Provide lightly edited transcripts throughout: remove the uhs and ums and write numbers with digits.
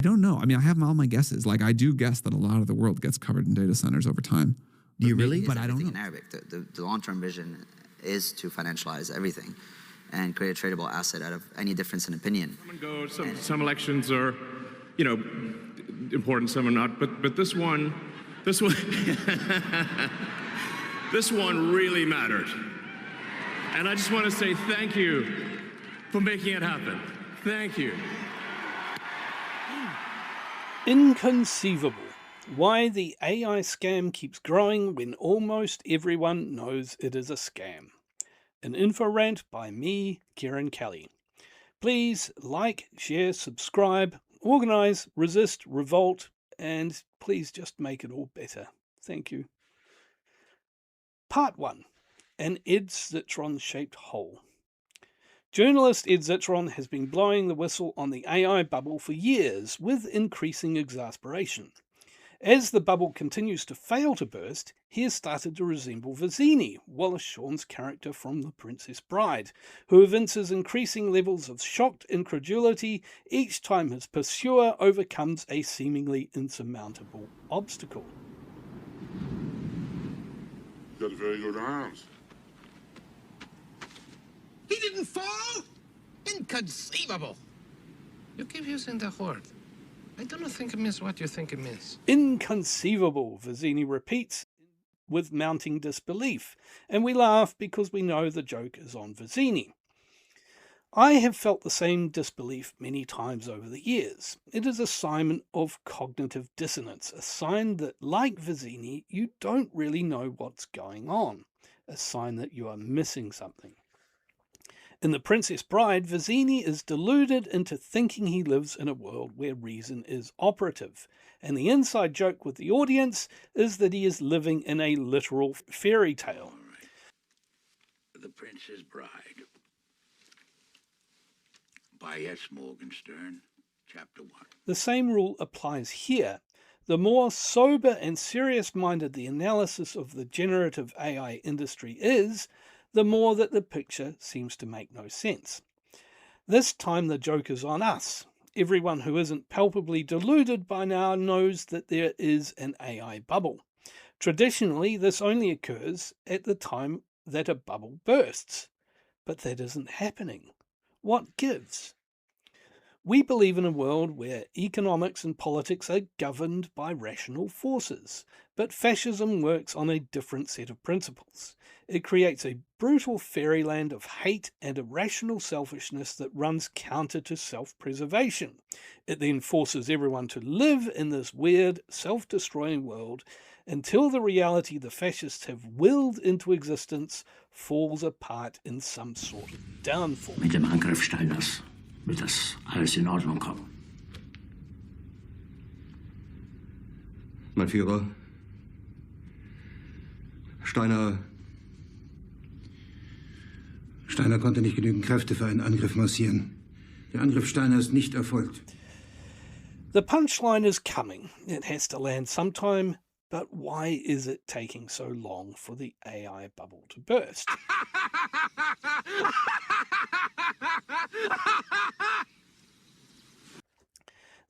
I don't know. I mean, I have all my guesses. Like, I do guess that a lot of the world gets covered in data centers over time. Do you really? But I don't know. In Arabic, the long-term vision is to financialize everything and create a tradable asset out of any difference in opinion. Some elections are, important, some are not. But this one, this one really mattered. And I just want to say thank you for making it happen. Thank you. Inconceivable. Why the AI scam keeps growing when almost everyone knows it is a scam. An info rant by me, Kieran Kelly. Please like, share, subscribe, organise, resist, revolt, and please just make it all better. Thank you. Part 1. An Ed Zitron-shaped hole. Journalist Ed Zitron has been blowing the whistle on the AI bubble for years with increasing exasperation. As the bubble continues to fail to burst, he has started to resemble Vizzini, Wallace Shawn's character from The Princess Bride, who evinces increasing levels of shocked incredulity each time his pursuer overcomes a seemingly insurmountable obstacle. Got very good arms. He didn't fall? Inconceivable. You keep using the word. I don't think it means what you think it means. Inconceivable, Vizzini repeats with mounting disbelief, and we laugh because we know the joke is on Vizzini. I have felt the same disbelief many times over the years. It is a sign of cognitive dissonance, a sign that, like Vizzini, you don't really know what's going on, a sign that you are missing something. In The Princess Bride, Vizzini is deluded into thinking he lives in a world where reason is operative, and the inside joke with the audience is that he is living in a literal fairy tale. All right. The Princess Bride by S. Morgenstern, Chapter 1. The same rule applies here. The more sober and serious-minded the analysis of the generative AI industry is, the more that the picture seems to make no sense. This time the joke is on us. Everyone who isn't palpably deluded by now knows that there is an AI bubble. Traditionally, this only occurs at the time that a bubble bursts. But that isn't happening. What gives? We believe in a world where economics and politics are governed by rational forces, but fascism works on a different set of principles. It creates a brutal fairyland of hate and irrational selfishness that runs counter to self-preservation. It then forces everyone to live in this weird, self-destroying world until the reality the fascists have willed into existence falls apart in some sort of downfall. Mit dem Angriff Steiners wird das alles in Ordnung kommen. Mein Führer, Steiner konnte nicht genügend Kräfte für einen Angriff massieren. Der Angriff Steiner ist nicht erfolgt. The punchline is coming. It has to land sometime, but why is it taking so long for the AI bubble to burst?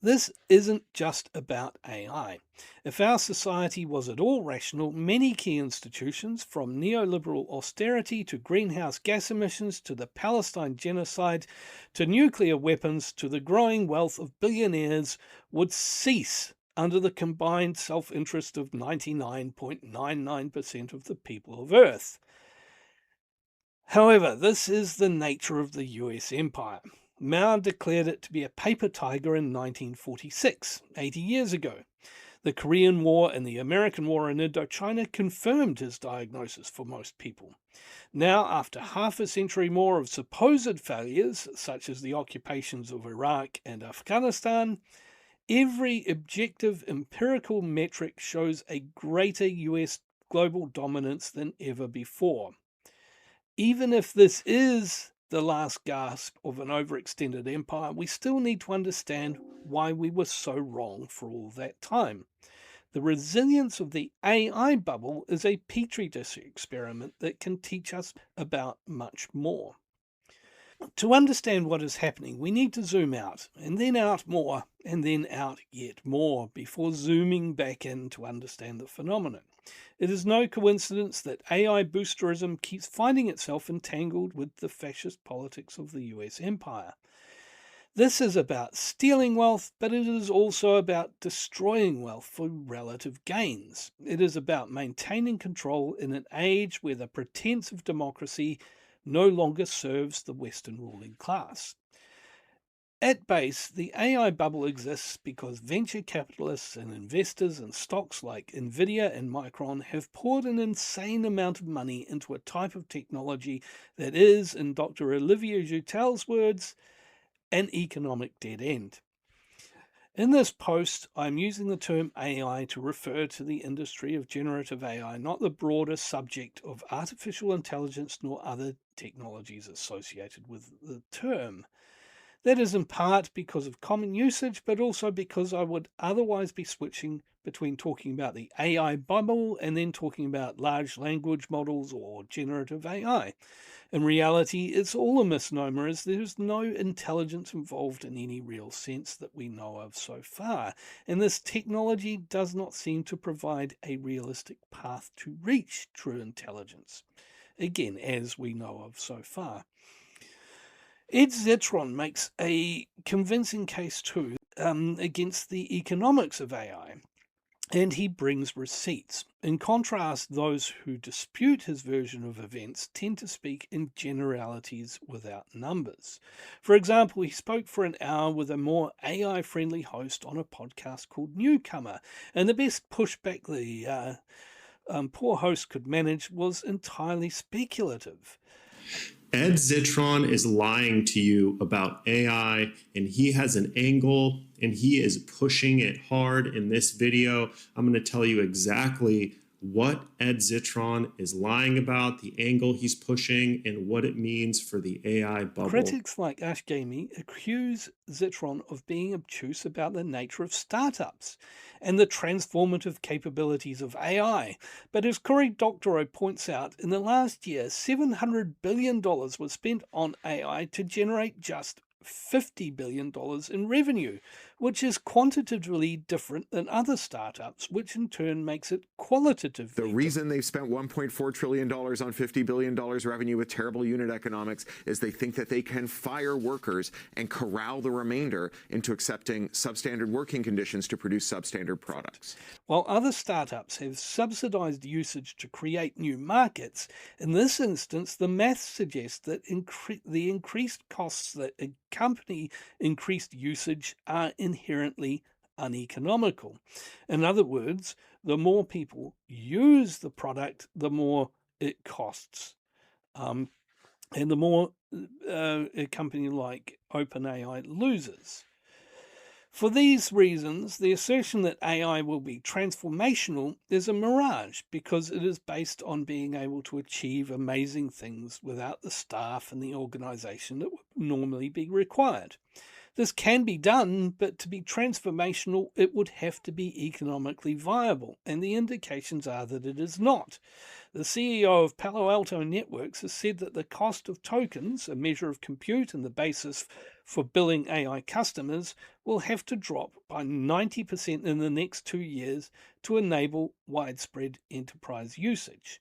This isn't just about AI. If our society was at all rational, many key institutions, from neoliberal austerity to greenhouse gas emissions to the Palestine genocide to nuclear weapons to the growing wealth of billionaires, would cease under the combined self-interest of 99.99% of the people of Earth. However, this is the nature of the US empire. Mao declared it to be a paper tiger in 1946, 80 years ago. The Korean War and the American War in Indochina confirmed his diagnosis for most people. Now, after half a century more of supposed failures, such as the occupations of Iraq and Afghanistan, every objective empirical metric shows a greater US global dominance than ever before. Even if this is the last gasp of an overextended empire, we still need to understand why we were so wrong for all that time. The resilience of the AI bubble is a petri dish experiment that can teach us about much more. To understand what is happening, we need to zoom out, and then out more, and then out yet more, before zooming back in to understand the phenomenon. It is no coincidence that AI boosterism keeps finding itself entangled with the fascist politics of the US empire. This is about stealing wealth, but it is also about destroying wealth for relative gains. It is about maintaining control in an age where the pretense of democracy no longer serves the Western ruling class. At base, the AI bubble exists because venture capitalists and investors in stocks like Nvidia and Micron have poured an insane amount of money into a type of technology that is, in Dr. Olivier Joutel's words, an economic dead end. In this post, I'm using the term AI to refer to the industry of generative AI, not the broader subject of artificial intelligence nor other technologies associated with the term. That is in part because of common usage, but also because I would otherwise be switching between talking about the AI bubble and then talking about large language models or generative AI. In reality, it's all a misnomer, as there's no intelligence involved in any real sense that we know of so far, and this technology does not seem to provide a realistic path to reach true intelligence, again, as we know of so far. Ed Zitron makes a convincing case too against the economics of AI, and he brings receipts. In contrast, those who dispute his version of events tend to speak in generalities without numbers. For example, he spoke for an hour with a more AI-friendly host on a podcast called Newcomer, and the best pushback the poor host could manage was entirely speculative. Ed Zitron is lying to you about AI, and he has an angle, and he is pushing it hard in this video. I'm going to tell you exactly what Ed Zitron is lying about, the angle he's pushing, and what it means for the AI bubble. Critics like Ash Gamey accuse Zitron of being obtuse about the nature of startups and the transformative capabilities of AI. But as Cory Doctorow points out, in the last year, $700 billion was spent on AI to generate just $50 billion in revenue, which is quantitatively different than other startups, which in turn makes it qualitatively The reason they've spent $1.4 trillion on $50 billion revenue with terrible unit economics is they think that they can fire workers and corral the remainder into accepting substandard working conditions to produce substandard products. While other startups have subsidized usage to create new markets, in this instance, the math suggests that the increased costs that accompany increased usage are inherently uneconomical. In other words, the more people use the product, the more it costs. And the more a company like OpenAI loses. For these reasons, the assertion that AI will be transformational is a mirage because it is based on being able to achieve amazing things without the staff and the organization that would normally be required. This can be done, but to be transformational, it would have to be economically viable, and the indications are that it is not. The CEO of Palo Alto Networks has said that the cost of tokens, a measure of compute and the basis for billing AI customers, will have to drop by 90% in the next 2 years to enable widespread enterprise usage.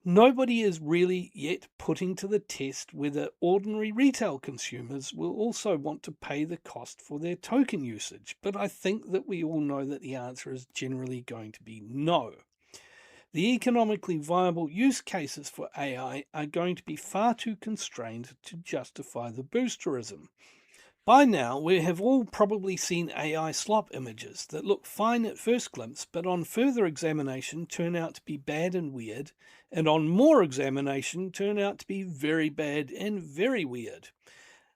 Nobody is really yet putting to the test whether ordinary retail consumers will also want to pay the cost for their token usage, but I think that we all know that the answer is generally going to be no. The economically viable use cases for AI are going to be far too constrained to justify the boosterism. By now, we have all probably seen AI slop images that look fine at first glimpse, but on further examination turn out to be bad and weird, and on more examination turn out to be very bad and very weird.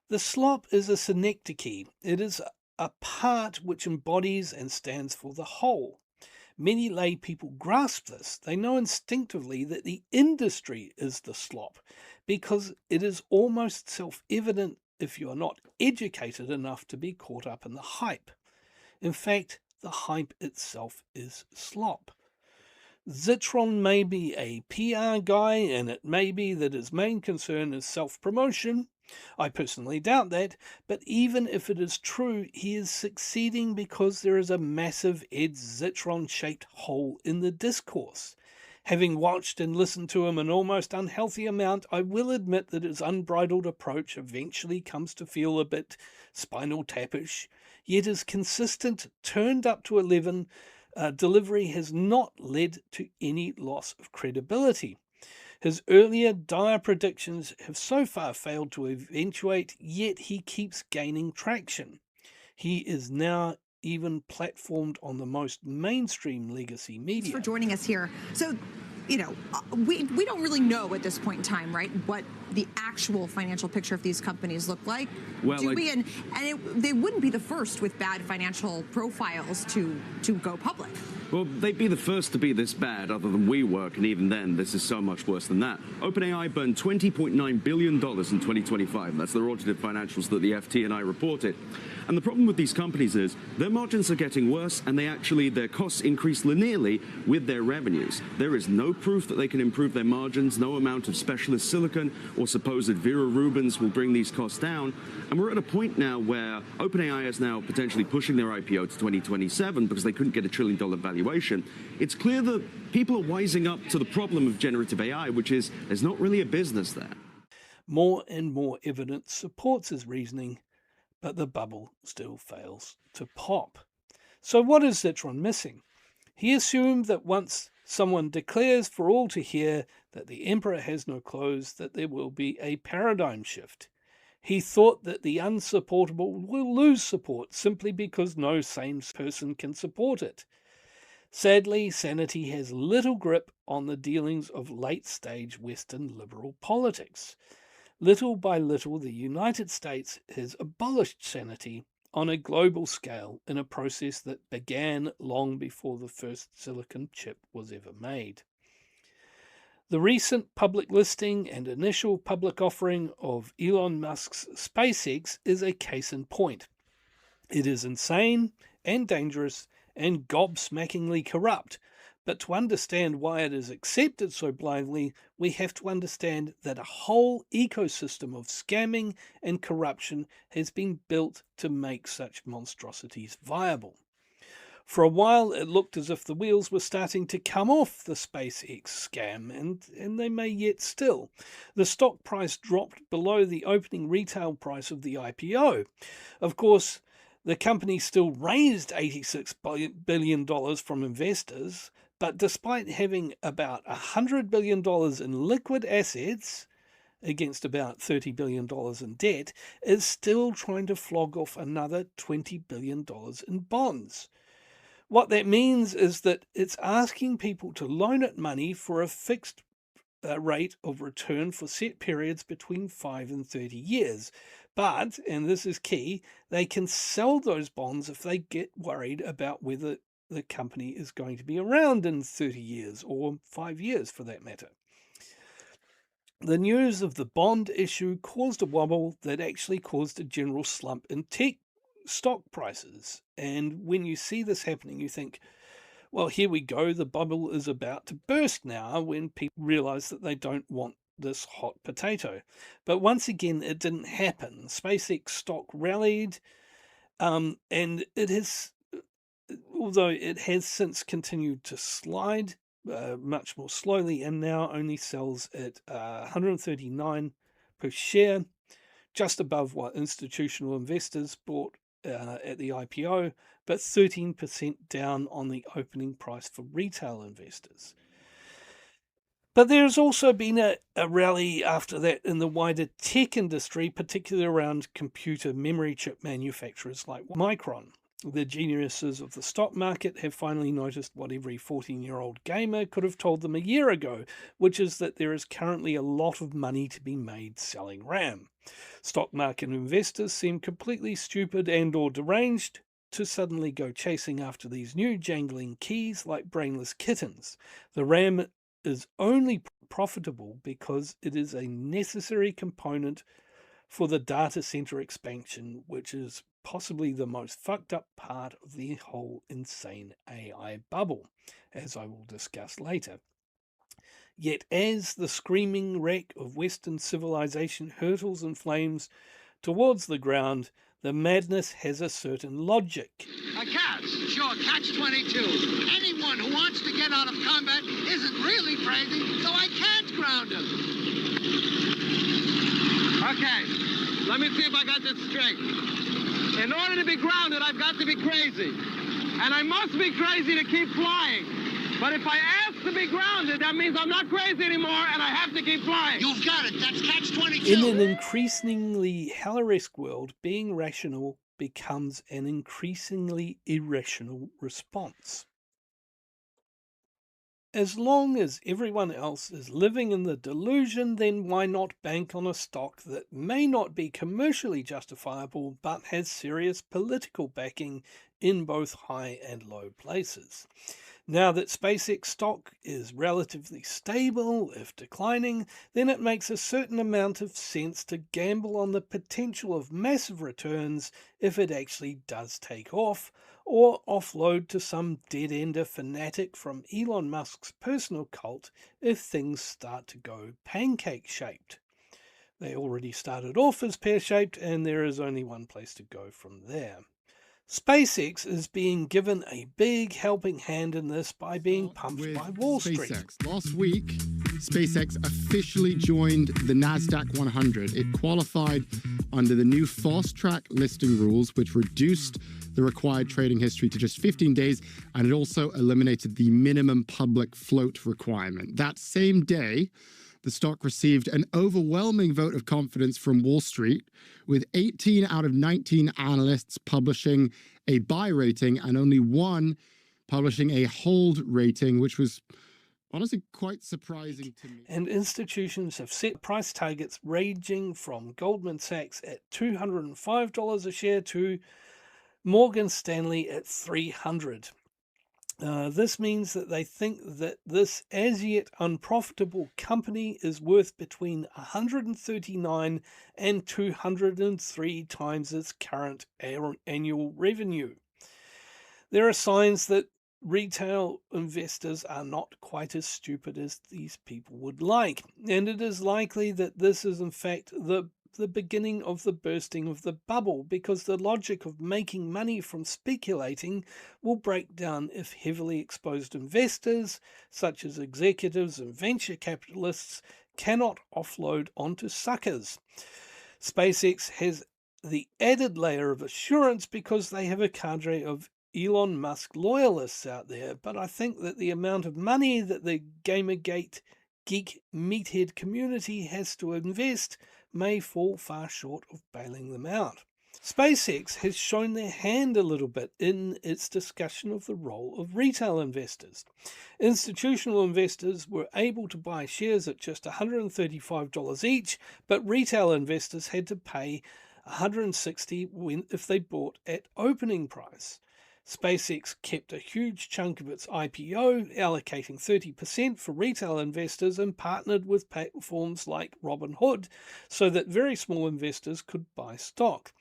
The slop is a synecdoche. It is a part which embodies and stands for the whole. Many lay people grasp this. They know instinctively that the industry is the slop, because it is almost self-evident if you are not educated enough to be caught up in the hype. In fact, the hype itself is slop. Zitron may be a PR guy, and it may be that his main concern is self-promotion, I personally doubt that, but even if it is true, he is succeeding because there is a massive Ed Zitron-shaped hole in the discourse. Having watched and listened to him an almost unhealthy amount, I will admit that his unbridled approach eventually comes to feel a bit Spinal Tap-ish, yet his consistent, turned up to 11 delivery has not led to any loss of credibility. His earlier dire predictions have so far failed to eventuate, yet he keeps gaining traction. He is now even platformed on the most mainstream legacy media. Thanks for joining us here. So, we don't really know at this point in time, right, what the actual financial picture of these companies look like. Well, do we? And they wouldn't be the first with bad financial profiles to go public. Well, they'd be the first to be this bad other than WeWork, and even then, this is so much worse than that. OpenAI burned $20.9 billion in 2025. That's the audited financials that the FT and I reported. And the problem with these companies is their margins are getting worse, and their costs increase linearly with their revenues. There is no proof that they can improve their margins. No amount of specialist silicon or supposed Vera Rubins will bring these costs down. And we're at a point now where OpenAI is now potentially pushing their IPO to 2027 because they couldn't get $1 trillion valuation. It's clear that people are wising up to the problem of generative AI, which is there's not really a business there. More and more evidence supports his reasoning, but the bubble still fails to pop. So what is Zitron missing? He assumed that once someone declares for all to hear that the emperor has no clothes, that there will be a paradigm shift. He thought that the unsupportable will lose support simply because no sane person can support it. Sadly, sanity has little grip on the dealings of late-stage Western liberal politics. Little by little, the United States has abolished sanity on a global scale in a process that began long before the first silicon chip was ever made. The recent public listing and initial public offering of Elon Musk's SpaceX is a case in point. It is insane and dangerous and gobsmackingly corrupt, but to understand why it is accepted so blindly, we have to understand that a whole ecosystem of scamming and corruption has been built to make such monstrosities viable. For a while, it looked as if the wheels were starting to come off the SpaceX scam, and they may yet still. The stock price dropped below the opening retail price of the IPO. Of course, the company still raised $86 billion from investors, but despite having about $100 billion in liquid assets against about $30 billion in debt, is still trying to flog off another $20 billion in bonds. What that means is that it's asking people to loan it money for a fixed rate of return for set periods between 5 and 30 years. But, and this is key, they can sell those bonds if they get worried about whether the company is going to be around in 30 years or 5 years for that matter. The news of the bond issue caused a wobble that actually caused a general slump in tech stock prices. And when you see this happening, you think, well, here we go, the bubble is about to burst now, when people realize that they don't want this hot potato. But once again, it didn't happen. SpaceX stock rallied, and it has, although it has since continued to slide much more slowly, and now only sells at $139 per share, just above what institutional investors bought at the IPO, but 13% down on the opening price for retail investors. But there's also been a rally after that in the wider tech industry, particularly around computer memory chip manufacturers like Micron. The geniuses of the stock market have finally noticed what every 14-year-old gamer could have told them a year ago, which is that there is currently a lot of money to be made selling RAM. Stock market investors seem completely stupid and or deranged to suddenly go chasing after these new jangling keys like brainless kittens. The RAM is only profitable because it is a necessary component for the data center expansion, which is possibly the most fucked up part of the whole insane AI bubble, as I will discuss later. Yet as the screaming wreck of Western civilization hurtles and flames towards the ground, the madness has a certain logic. A catch, sure, catch-22. Anyone who wants to get out of combat isn't really crazy, so I can't ground him. Okay, let me see if I got this straight. In order to be grounded, I've got to be crazy. And I must be crazy to keep flying. But if I ask to be grounded, that means I'm not crazy anymore and I have to keep flying. You've got it. That's catch-22. In an increasingly Helleresque world, being rational becomes an increasingly irrational response. As long as everyone else is living in the delusion, then why not bank on a stock that may not be commercially justifiable but has serious political backing in both high and low places? Now that SpaceX stock is relatively stable, if declining, then it makes a certain amount of sense to gamble on the potential of massive returns if it actually does take off, or offload to some dead-ender fanatic from Elon Musk's personal cult if things start to go pancake-shaped. They already started off as pear-shaped, and there is only one place to go from there. SpaceX is being given a big helping hand in this by being pumped by Wall Street. Last week, SpaceX officially joined the NASDAQ 100. It qualified under the new fast-track listing rules, which reduced the required trading history to just 15 days, and it also eliminated the minimum public float requirement. That same day, the stock received an overwhelming vote of confidence from Wall Street, with 18 out of 19 analysts publishing a buy rating and only one publishing a hold rating, which was honestly quite surprising to me. And institutions have set price targets ranging from Goldman Sachs at $205 a share to Morgan Stanley at $300. This means that they think that this as yet unprofitable company is worth between 139 and 203 times its current annual revenue. There are signs that retail investors are not quite as stupid as these people would like, and it is likely that this is in fact the beginning of the bursting of the bubble, because the logic of making money from speculating will break down if heavily exposed investors, such as executives and venture capitalists, cannot offload onto suckers. SpaceX has the added layer of assurance because they have a cadre of Elon Musk loyalists out there, but I think that the amount of money that the Gamergate geek meathead community has to invest may fall far short of bailing them out. SpaceX has shown their hand a little bit in its discussion of the role of retail investors. Institutional investors were able to buy shares at just $135 each, but retail investors had to pay $160 if they bought at opening price. SpaceX kept a huge chunk of its IPO, allocating 30% for retail investors, and partnered with platforms like Robinhood so that very small investors could buy stock.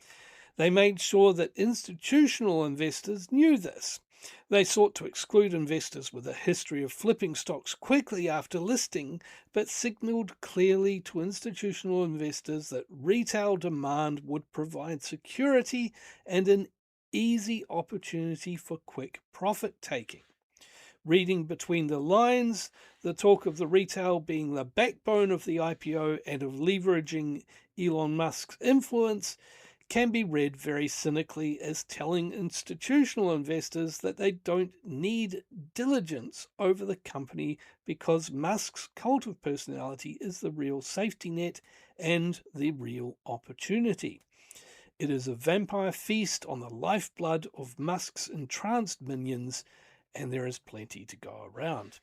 They made sure that institutional investors knew this. They sought to exclude investors with a history of flipping stocks quickly after listing, but signaled clearly to institutional investors that retail demand would provide security and an easy opportunity for quick profit taking. Reading between the lines, the talk of the retail being the backbone of the IPO and of leveraging Elon Musk's influence can be read very cynically as telling institutional investors that they don't need diligence over the company because Musk's cult of personality is the real safety net and the real opportunity. It is a vampire feast on the lifeblood of Musk's entranced minions, and there is plenty to go around.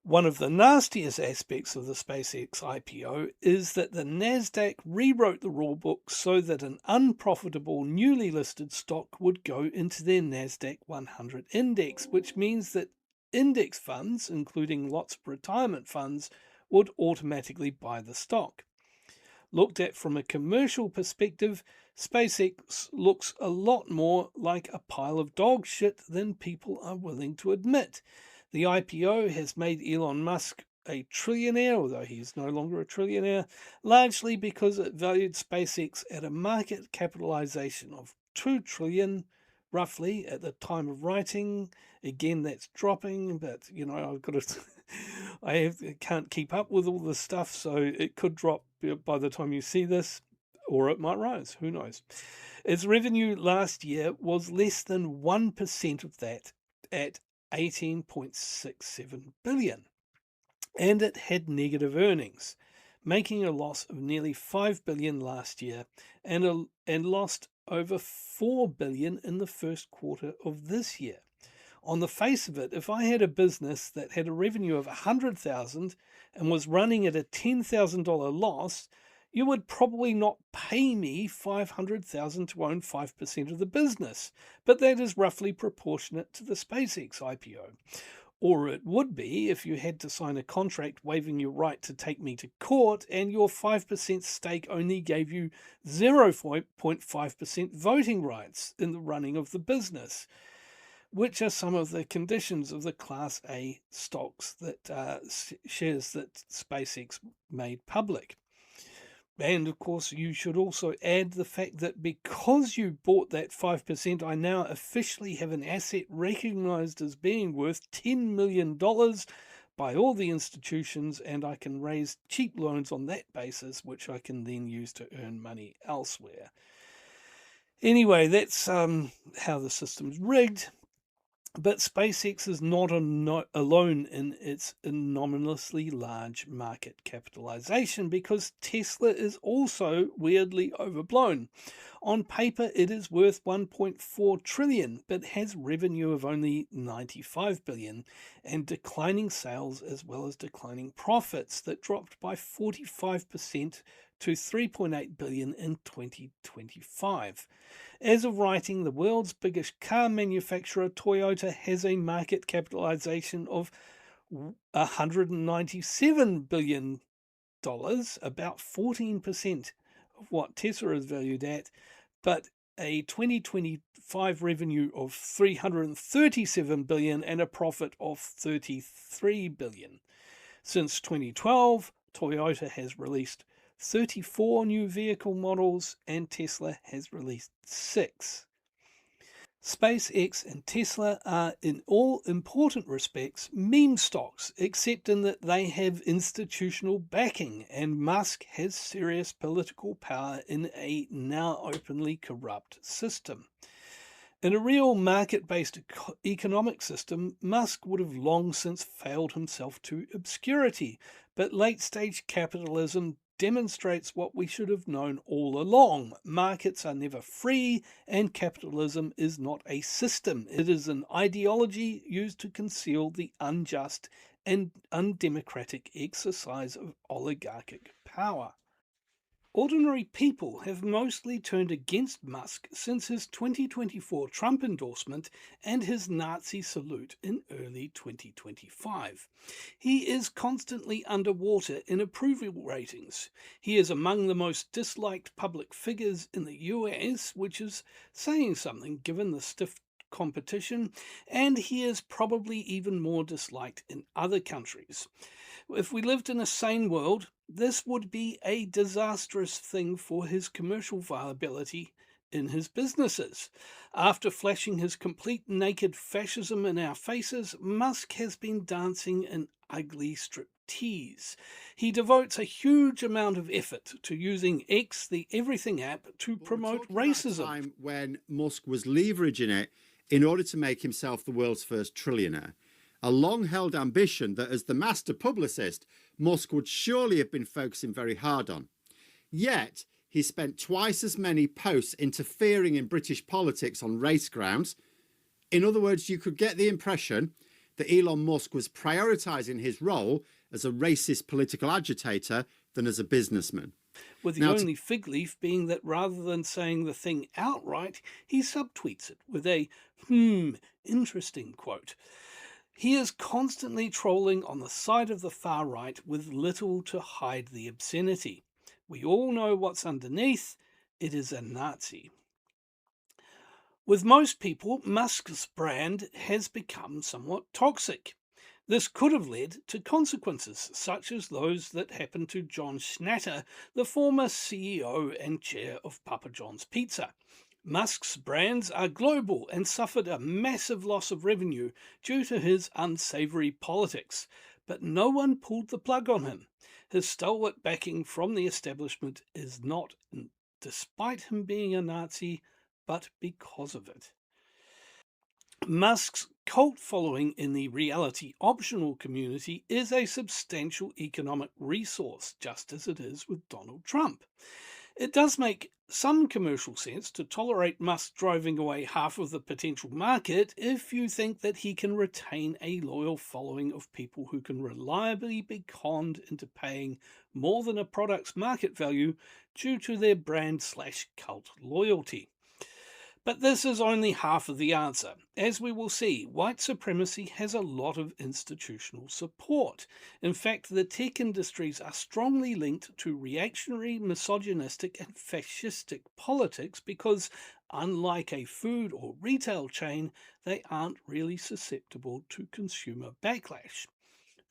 One of the nastiest aspects of the SpaceX IPO is that the NASDAQ rewrote the rulebook so that an unprofitable newly listed stock would go into their NASDAQ 100 index, which means that index funds, including lots of retirement funds, would automatically buy the stock. Looked at from a commercial perspective, SpaceX looks a lot more like a pile of dog shit than people are willing to admit. The IPO has made Elon Musk a trillionaire, although he is no longer a trillionaire, largely because it valued SpaceX at a market capitalization of $2 trillion, roughly, at the time of writing. Again, that's dropping, but I've got to. Can't keep up with all this stuff, so it could drop by the time you see this, or it might rise. Who knows? Its revenue last year was less than 1% of that, at 18.67 billion, and it had negative earnings, making a loss of nearly 5 billion last year and lost over 4 billion in the first quarter of this year. On the face of it, if I had a business that had a revenue of 100,000 and was running at a $10,000 loss, you would probably not pay me 500,000 to own 5% of the business, but that is roughly proportionate to the SpaceX IPO. Or it would be if you had to sign a contract waiving your right to take me to court and your 5% stake only gave you 0.5% voting rights in the running of the business, which are some of the conditions of the Class A stocks that shares that SpaceX made public. And of course, you should also add the fact that because you bought that 5%, I now officially have an asset recognized as being worth $10 million by all the institutions, and I can raise cheap loans on that basis, which I can then use to earn money elsewhere. Anyway, that's how the system's rigged. But SpaceX is not alone in its anomalously large market capitalization, because Tesla is also weirdly overblown. On paper, it is worth 1.4 trillion, but has revenue of only 95 billion and declining sales as well as declining profits that dropped by 45% to 3.8 billion in 2025. As of writing, the world's biggest car manufacturer, Toyota, has a market capitalization of $197 billion, about 14% of what Tesla is valued at, but a 2025 revenue of 337 billion and a profit of 33 billion. Since 2012, Toyota has released 34 new vehicle models, and Tesla has released 6. SpaceX and Tesla are, in all important respects, meme stocks, except in that they have institutional backing, and Musk has serious political power in a now openly corrupt system. In a real market-based economic system, Musk would have long since failed himself to obscurity, but late-stage capitalism demonstrates what we should have known all along. Markets are never free, and capitalism is not a system. It is an ideology used to conceal the unjust and undemocratic exercise of oligarchic power. Ordinary people have mostly turned against Musk since his 2024 Trump endorsement and his Nazi salute in early 2025. He is constantly underwater in approval ratings. He is among the most disliked public figures in the US, which is saying something given the stiff competition, and he is probably even more disliked in other countries. If we lived in a sane world, this would be a disastrous thing for his commercial viability in his businesses. After flashing his complete naked fascism in our faces, Musk has been dancing an ugly striptease. He devotes a huge amount of effort to using X, the everything app, to promote racism. Time when Musk was leveraging it in order to make himself the world's first trillionaire. A long-held ambition that, as the master publicist, Musk would surely have been focusing very hard on. Yet, he spent twice as many posts interfering in British politics on race grounds. In other words, you could get the impression that Elon Musk was prioritising his role as a racist political agitator than as a businessman. With the only fig leaf being that rather than saying the thing outright, he subtweets it with a, interesting quote. He is constantly trolling on the side of the far right with little to hide the obscenity. We all know what's underneath. It is a Nazi. With most people, Musk's brand has become somewhat toxic. This could have led to consequences such as those that happened to John Schnatter, the former CEO and chair of Papa John's Pizza. Musk's brands are global and suffered a massive loss of revenue due to his unsavoury politics, but no one pulled the plug on him. His stalwart backing from the establishment is not despite him being a Nazi, but because of it. Musk's cult following in the reality optional community is a substantial economic resource, just as it is with Donald Trump. It does make some commercial sense to tolerate Musk driving away half of the potential market if you think that he can retain a loyal following of people who can reliably be conned into paying more than a product's market value due to their brand/cult loyalty. But this is only half of the answer. As we will see, white supremacy has a lot of institutional support. In fact, the tech industries are strongly linked to reactionary, misogynistic, and fascistic politics because, unlike a food or retail chain, they aren't really susceptible to consumer backlash.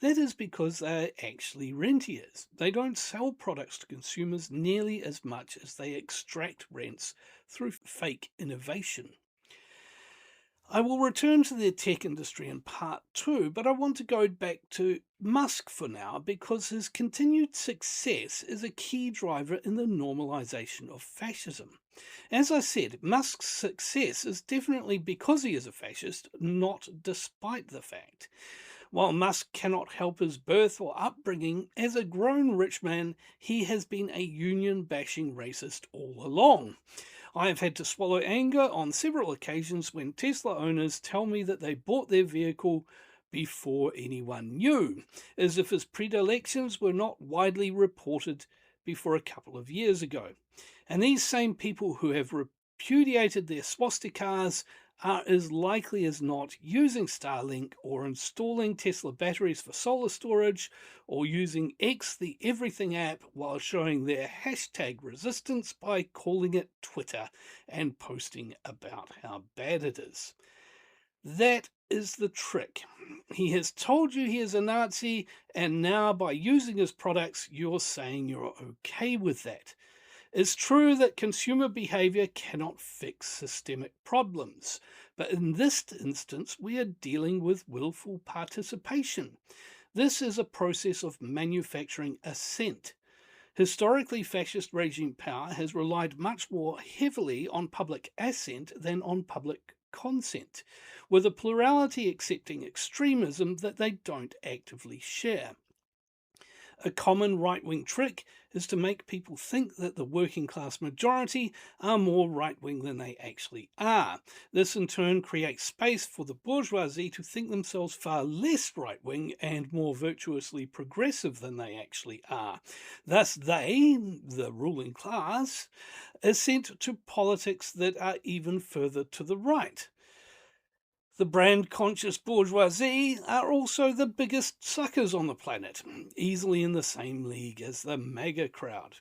That is because they are actually rentiers. They don't sell products to consumers nearly as much as they extract rents through fake innovation. I will return to the tech industry in part 2, but I want to go back to Musk for now because his continued success is a key driver in the normalization of fascism. As I said, Musk's success is definitely because he is a fascist, not despite the fact. While Musk cannot help his birth or upbringing, as a grown rich man, he has been a union-bashing racist all along. I have had to swallow anger on several occasions when Tesla owners tell me that they bought their vehicle before anyone knew, as if his predilections were not widely reported before a couple of years ago. And these same people who have repudiated their swastikas are as likely as not using Starlink or installing Tesla batteries for solar storage or using X, the Everything app, while showing their hashtag resistance by calling it Twitter and posting about how bad it is. That is the trick. He has told you he is a Nazi, and now by using his products, you're saying you're okay with that. It's true that consumer behavior cannot fix systemic problems, but in this instance, we are dealing with willful participation. This is a process of manufacturing assent. Historically, fascist regime power has relied much more heavily on public assent than on public consent, with a plurality accepting extremism that they don't actively share. A common right-wing trick is to make people think that the working class majority are more right-wing than they actually are. This in turn creates space for the bourgeoisie to think themselves far less right-wing and more virtuously progressive than they actually are. Thus they, the ruling class, assent to politics that are even further to the right. The brand-conscious bourgeoisie are also the biggest suckers on the planet, easily in the same league as the MAGA crowd.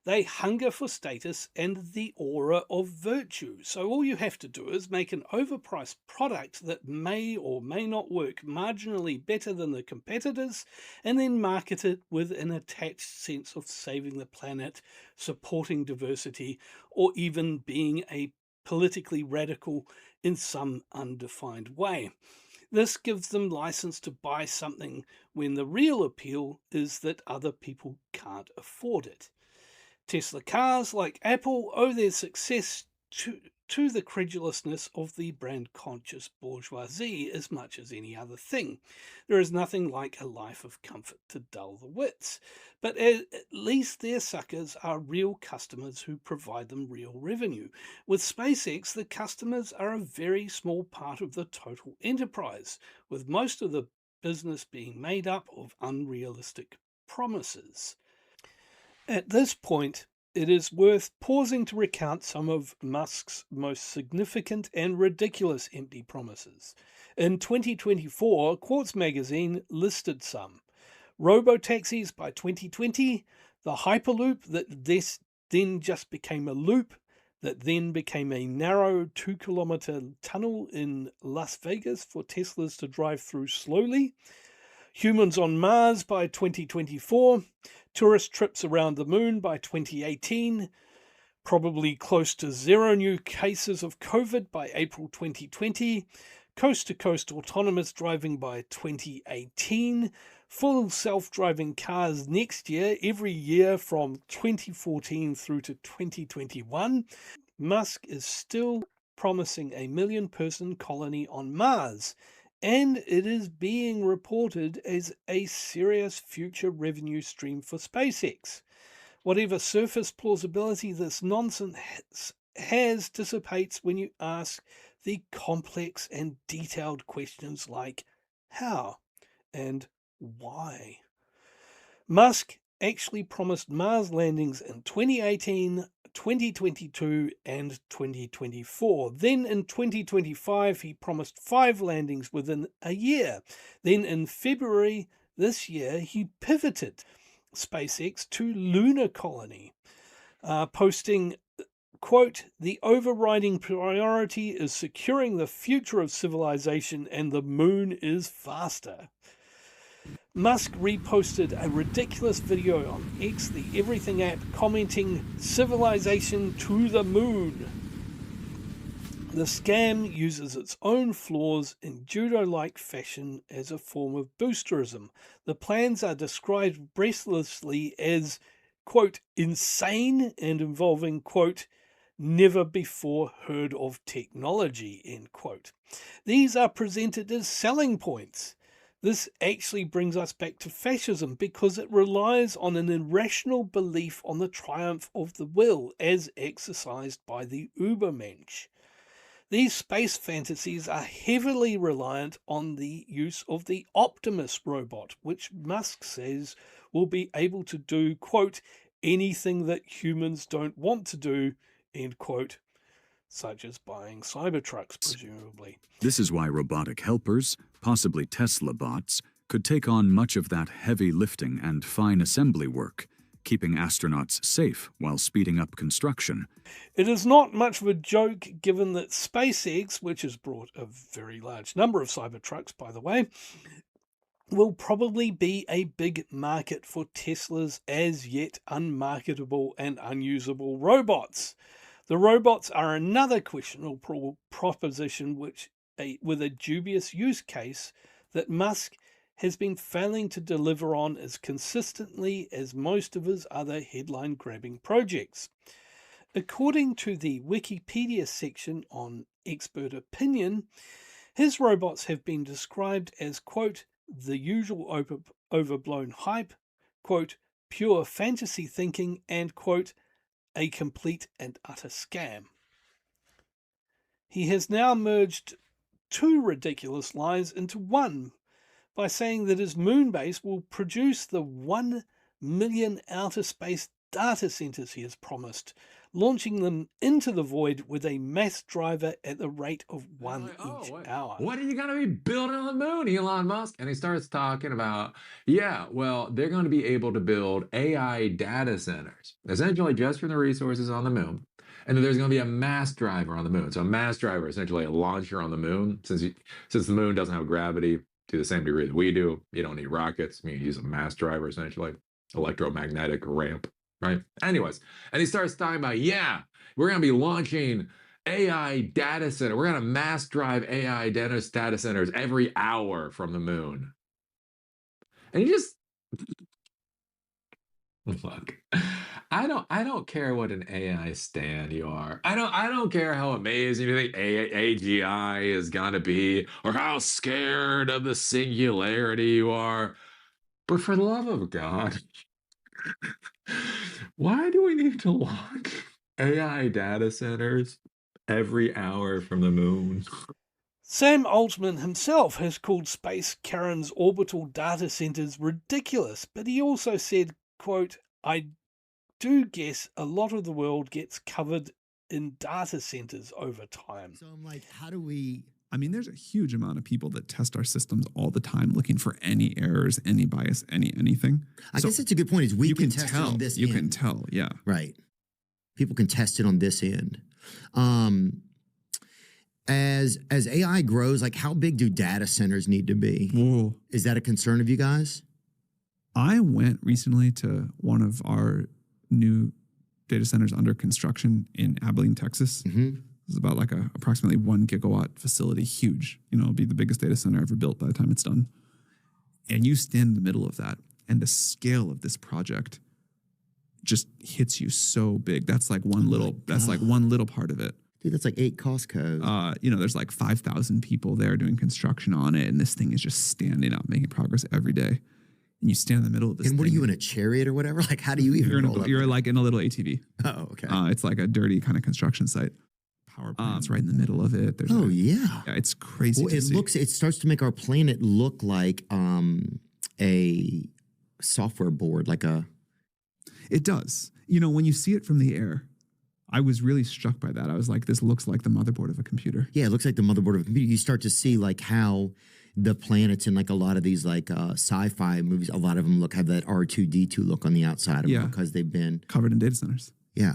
They hunger for status and the aura of virtue, so all you have to do is make an overpriced product that may or may not work marginally better than the competitors, and then market it with an attached sense of saving the planet, supporting diversity, or even being a politically radical in some undefined way. This gives them license to buy something when the real appeal is that other people can't afford it. Tesla cars, like Apple, owe their success to the credulousness of the brand-conscious bourgeoisie as much as any other thing. There is nothing like a life of comfort to dull the wits, but at least their suckers are real customers who provide them real revenue. With SpaceX, the customers are a very small part of the total enterprise, with most of the business being made up of unrealistic promises. At this point, it is worth pausing to recount some of Musk's most significant and ridiculous empty promises. In 2024, Quartz magazine listed some. Robotaxis by 2020, the Hyperloop that then just became a loop, that then became a narrow 2-kilometer tunnel in Las Vegas for Teslas to drive through slowly, Humans on Mars by 2024, tourist trips around the moon by 2018, probably close to 0 new cases of COVID by April 2020, coast-to-coast autonomous driving by 2018, full self-driving cars next year, every year from 2014 through to 2021. Musk is still promising a 1 million-person colony on Mars, and it is being reported as a serious future revenue stream for SpaceX. Whatever surface plausibility this nonsense has dissipates when you ask the complex and detailed questions like how and why. Musk actually promised Mars landings in 2018, 2022 and 2024. Then in 2025 he promised 5 landings within a year. Then in February this year he pivoted SpaceX to lunar colony, posting, quote, "The overriding priority is securing the future of civilization and the moon is faster." Musk reposted a ridiculous video on X, the Everything app, commenting, "Civilization to the moon." The scam uses its own flaws in judo-like fashion as a form of boosterism. The plans are described breathlessly as, quote, "insane" and involving, quote, "never before heard of technology," end quote. These are presented as selling points. This actually brings us back to fascism because it relies on an irrational belief on the triumph of the will as exercised by the Übermensch. These space fantasies are heavily reliant on the use of the Optimus robot, which Musk says will be able to do, quote, "anything that humans don't want to do," end quote, such as buying Cybertrucks, presumably. This is why robotic helpers, possibly Tesla bots, could take on much of that heavy lifting and fine assembly work, keeping astronauts safe while speeding up construction. It is not much of a joke given that SpaceX, which has brought a very large number of Cybertrucks, by the way, will probably be a big market for Tesla's as yet unmarketable and unusable robots. The robots are another questionable proposition with a dubious use case that Musk has been failing to deliver on as consistently as most of his other headline-grabbing projects. According to the Wikipedia section on expert opinion, his robots have been described as, quote, "the usual overblown hype," quote, "pure fantasy thinking," and, quote, "a complete and utter scam." He has now merged 2 ridiculous lies into one by saying that his moon base will produce the 1 million outer space data centers he has promised, launching them into the void with a mass driver at the rate of 1 each hour. What are you going to be building on the moon, Elon Musk? And he starts talking about, yeah, well, they're going to be able to build AI data centers, essentially just from the resources on the moon. And then there's going to be a mass driver on the moon. So a mass driver, essentially a launcher on the moon. Since the moon doesn't have gravity to the same degree that we do, you don't need rockets. You use a mass driver, essentially, electromagnetic ramp, right? Anyways, and he starts talking about, yeah, we're going to be launching AI data center. We're going to mass drive AI data centers every hour from the moon. And you just look, I don't care what an AI stan you are. I don't care how amazing you think AGI is gonna be, or how scared of the singularity you are. But for the love of God, why do we need to launch AI data centers every hour from the moon? Sam Altman himself has called Space Karen's orbital data centers ridiculous, but he also said, quote, "I do guess a lot of the world gets covered in data centers over time." So I'm like, how do we... I mean, there's a huge amount of people that test our systems all the time, looking for any errors, any bias, anything. I guess that's a good point. Is we can test it on this end. You can tell, yeah. Right. People can test it on this end. As AI grows, like how big do data centers need to be? Whoa. Is that a concern of you guys? I went recently to one of our new data centers under construction in Abilene, Texas. It's about like a approximately 1 gigawatt facility, huge. You know, it'll be the biggest data center ever built by the time it's done. And you stand in the middle of that, and the scale of this project just hits you so big. That's like one little part of it. Dude, that's like 8 Costco's. You know, there's like 5,000 people there doing construction on it, and this thing is just standing up, making progress every day. And you stand in the middle of this. And what are you, in a chariot or whatever? Like, how do you even roll up? You're like in a little ATV. Oh, okay. It's like a dirty kind of construction site. Power plant's right in the middle of it. There's yeah, it's crazy. Well, it starts to make our planet look like a software board, like a. It does. You know, when you see it from the air, I was really struck by that. I was like, this looks like the motherboard of a computer. Yeah, it looks like the motherboard of a computer. You start to see like how the planets in like a lot of these like sci-fi movies, a lot of them have that R2-D2 look on the outside of them because they've been covered in data centers. Yeah,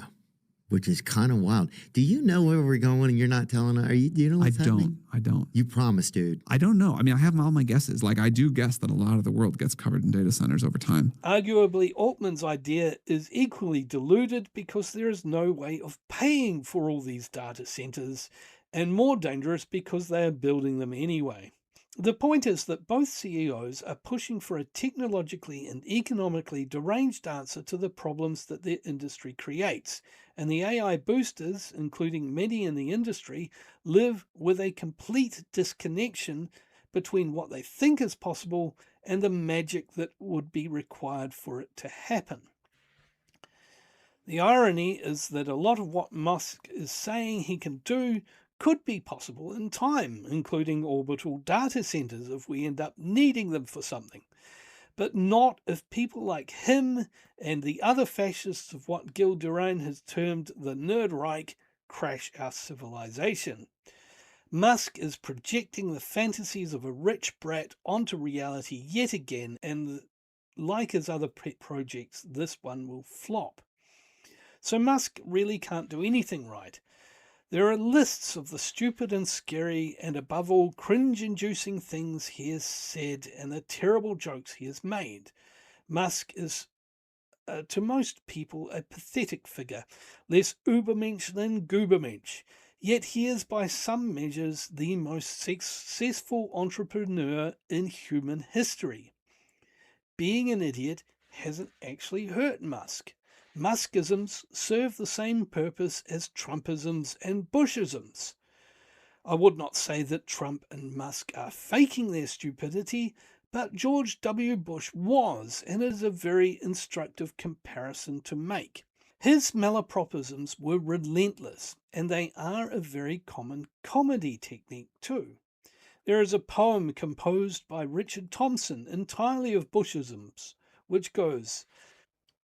which is kind of wild. Do you know where we're going and you're not telling us? Do you know what's happening? I don't. You promise, dude. I don't know. I mean, I have all my guesses. Like, I do guess that a lot of the world gets covered in data centers over time. Arguably, Altman's idea is equally deluded because there is no way of paying for all these data centers, and more dangerous because they are building them anyway. The point is that both CEOs are pushing for a technologically and economically deranged answer to the problems that their industry creates, and the AI boosters, including many in the industry, live with a complete disconnection between what they think is possible and the magic that would be required for it to happen. The irony is that a lot of what Musk is saying he can do could be possible in time, including orbital data centers if we end up needing them for something, but not if people like him and the other fascists of what Gil Duran has termed the Nerd Reich crash our civilization. Musk is projecting the fantasies of a rich brat onto reality yet again, and like his other pet projects, this one will flop. So Musk really can't do anything right. There are lists of the stupid and scary and above all cringe-inducing things he has said and the terrible jokes he has made. Musk is, to most people, a pathetic figure, less Ubermensch than Goobermensch, yet he is by some measures the most successful entrepreneur in human history. Being an idiot hasn't actually hurt Musk. Muskisms serve the same purpose as Trumpisms and Bushisms. I would not say that Trump and Musk are faking their stupidity, but George W. Bush was, and it is a very instructive comparison to make. His malapropisms were relentless, and they are a very common comedy technique too. There is a poem composed by Richard Thompson entirely of Bushisms, which goes,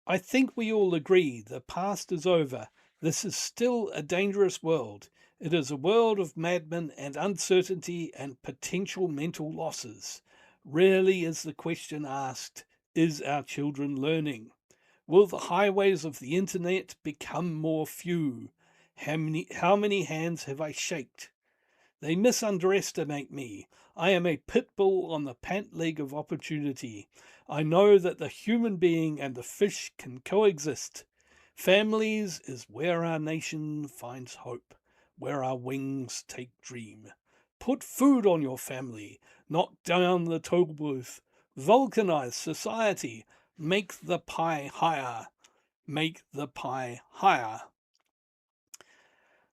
"I think we all agree the past is over. This is still a dangerous world. It is a world of madmen and uncertainty and potential mental losses. Rarely is the question asked, is our children learning? Will the highways of the internet become more few? How many hands have I shaked? They misunderestimate me. I am a pit bull on the pant leg of opportunity. I know that the human being and the fish can coexist. Families is where our nation finds hope, where our wings take dream. Put food on your family, knock down the toll booth, vulcanize society, make the pie higher, make the pie higher."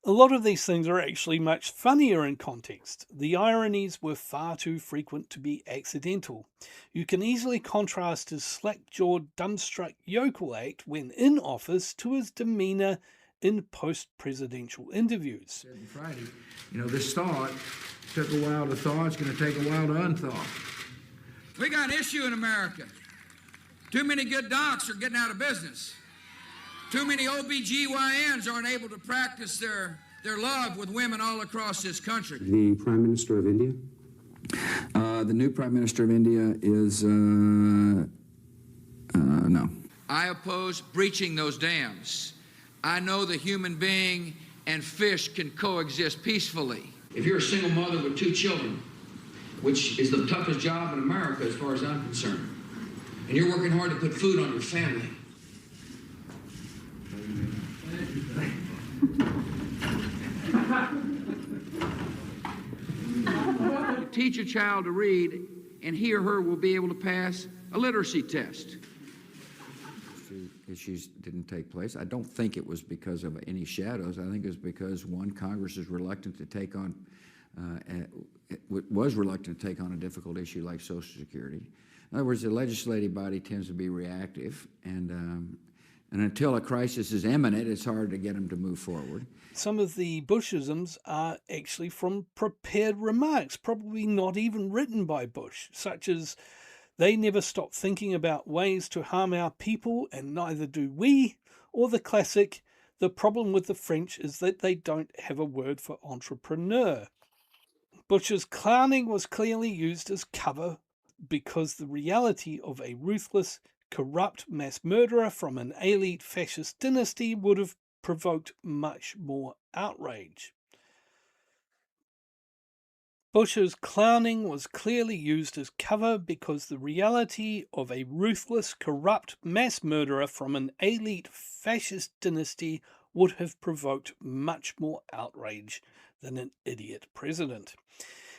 A lot of these things are actually much funnier in context. The ironies were far too frequent to be accidental. You can easily contrast his slack-jawed, dumbstruck yokel act when in office to his demeanour in post-presidential interviews. Friday, this thought took a while to thaw. It's going to take a while to unthaw. We got an issue in America. Too many good docs are getting out of business. Too many OBGYNs aren't able to practice their love with women all across this country. The Prime Minister of India? The new Prime Minister of India is, no. I oppose breaching those dams. I know the human being and fish can coexist peacefully. If you're a single mother with 2 children, which is the toughest job in America as far as I'm concerned, and you're working hard to put food on your family, teach a child to read, and he or her will be able to pass a literacy test. Issues didn't take place. I don't think it was because of any shadows. I think it was because, one, Congress is reluctant to take on, was reluctant to take on a difficult issue like Social Security. In other words, the legislative body tends to be reactive, and until a crisis is imminent, it's hard to get them to move forward. Some of the Bushisms are actually from prepared remarks, probably not even written by Bush, such as, "They never stop thinking about ways to harm our people, and neither do we," or the classic, "The problem with the French is that they don't have a word for entrepreneur." Bush's clowning was clearly used as cover because the reality of a ruthless, corrupt mass murderer from an elite fascist dynasty would have provoked much more outrage. Bush's clowning was clearly used as cover because the reality of a ruthless, corrupt mass murderer from an elite fascist dynasty would have provoked much more outrage than an idiot president.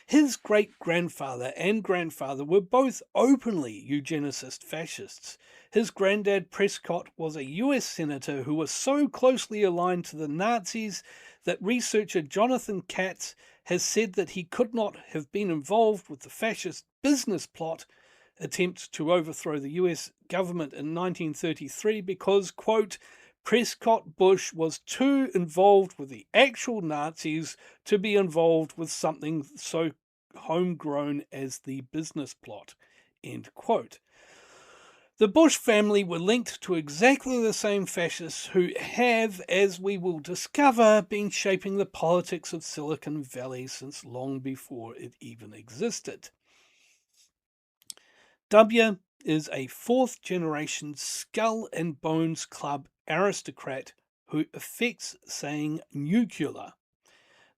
His great-grandfather and grandfather were both openly eugenicist fascists. His granddad Prescott was a US senator who was so closely aligned to the Nazis that researcher Jonathan Katz has said that he could not have been involved with the fascist business plot attempt to overthrow the US government in 1933 because, quote, Prescott Bush was too involved with the actual Nazis to be involved with something so homegrown as the business plot, end quote. The Bush family were linked to exactly the same fascists who have, as we will discover, been shaping the politics of Silicon Valley since long before it even existed. W is a fourth-generation skull and bones club aristocrat who affects saying nuclear.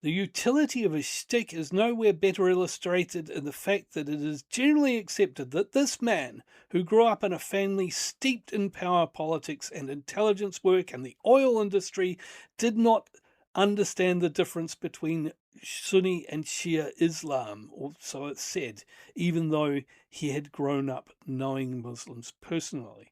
The utility of a shtick is nowhere better illustrated in the fact that it is generally accepted that this man, who grew up in a family steeped in power politics and intelligence work and the oil industry, did not understand the difference between Sunni and Shia Islam, or so it's said, even though he had grown up knowing Muslims personally.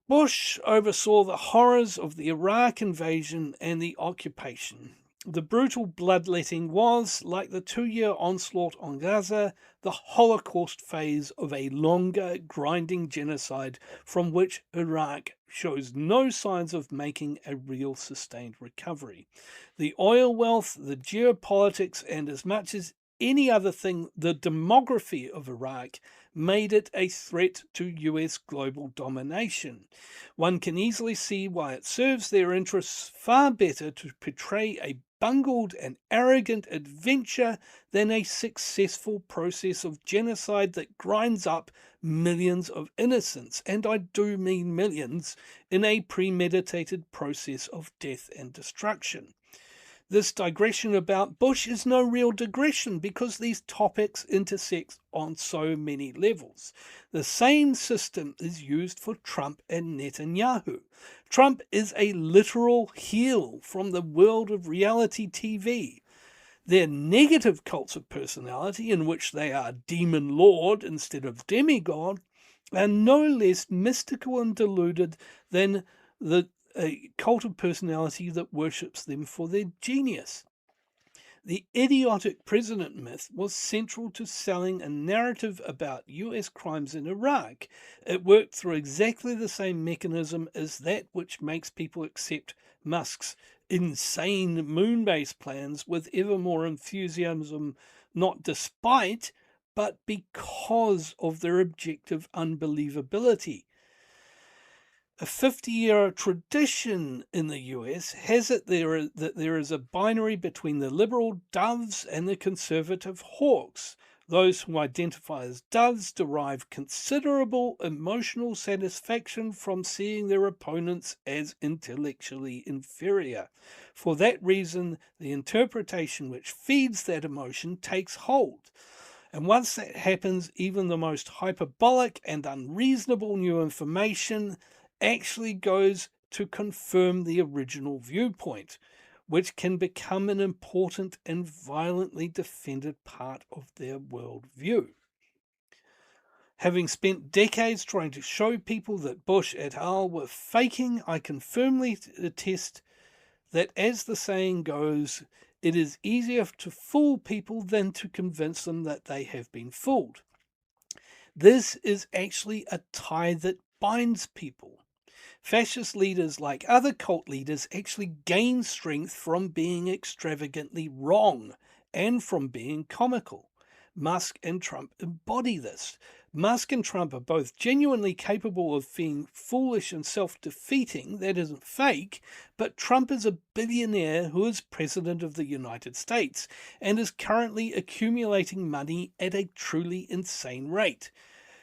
Bush oversaw the horrors of the Iraq invasion and the occupation. The brutal bloodletting was, like the 2-year onslaught on Gaza, the Holocaust phase of a longer, grinding genocide from which Iraq shows no signs of making a real sustained recovery. The oil wealth, the geopolitics, and as much as any other thing, the demography of Iraq made it a threat to US global domination. One can easily see why it serves their interests far better to portray a bungled and arrogant adventure than a successful process of genocide that grinds up millions of innocents, and I do mean millions, in a premeditated process of death and destruction. This digression about Bush is no real digression because these topics intersect on so many levels. The same system is used for Trump and Netanyahu. Trump is a literal heel from the world of reality TV. Their negative cults of personality, in which they are demon lord instead of demigod, are no less mystical and deluded than a cult of personality that worships them for their genius. The idiotic president myth was central to selling a narrative about US crimes in Iraq. It worked through exactly the same mechanism as that which makes people accept Musk's insane moon-based plans with ever more enthusiasm, not despite, but because of their objective unbelievability. A 50-year tradition in the US has it that there is a binary between the liberal doves and the conservative hawks. Those who identify as does derive considerable emotional satisfaction from seeing their opponents as intellectually inferior. For that reason, the interpretation which feeds that emotion takes hold. And once that happens, even the most hyperbolic and unreasonable new information actually goes to confirm the original viewpoint, which can become an important and violently defended part of their worldview. Having spent decades trying to show people that Bush et al. Were faking, I can firmly attest that, as the saying goes, it is easier to fool people than to convince them that they have been fooled. This is actually a tie that binds people. Fascist leaders, like other cult leaders, actually gain strength from being extravagantly wrong and from being comical. Musk and Trump embody this. Musk and Trump are both genuinely capable of being foolish and self-defeating, that isn't fake, but Trump is a billionaire who is president of the United States and is currently accumulating money at a truly insane rate.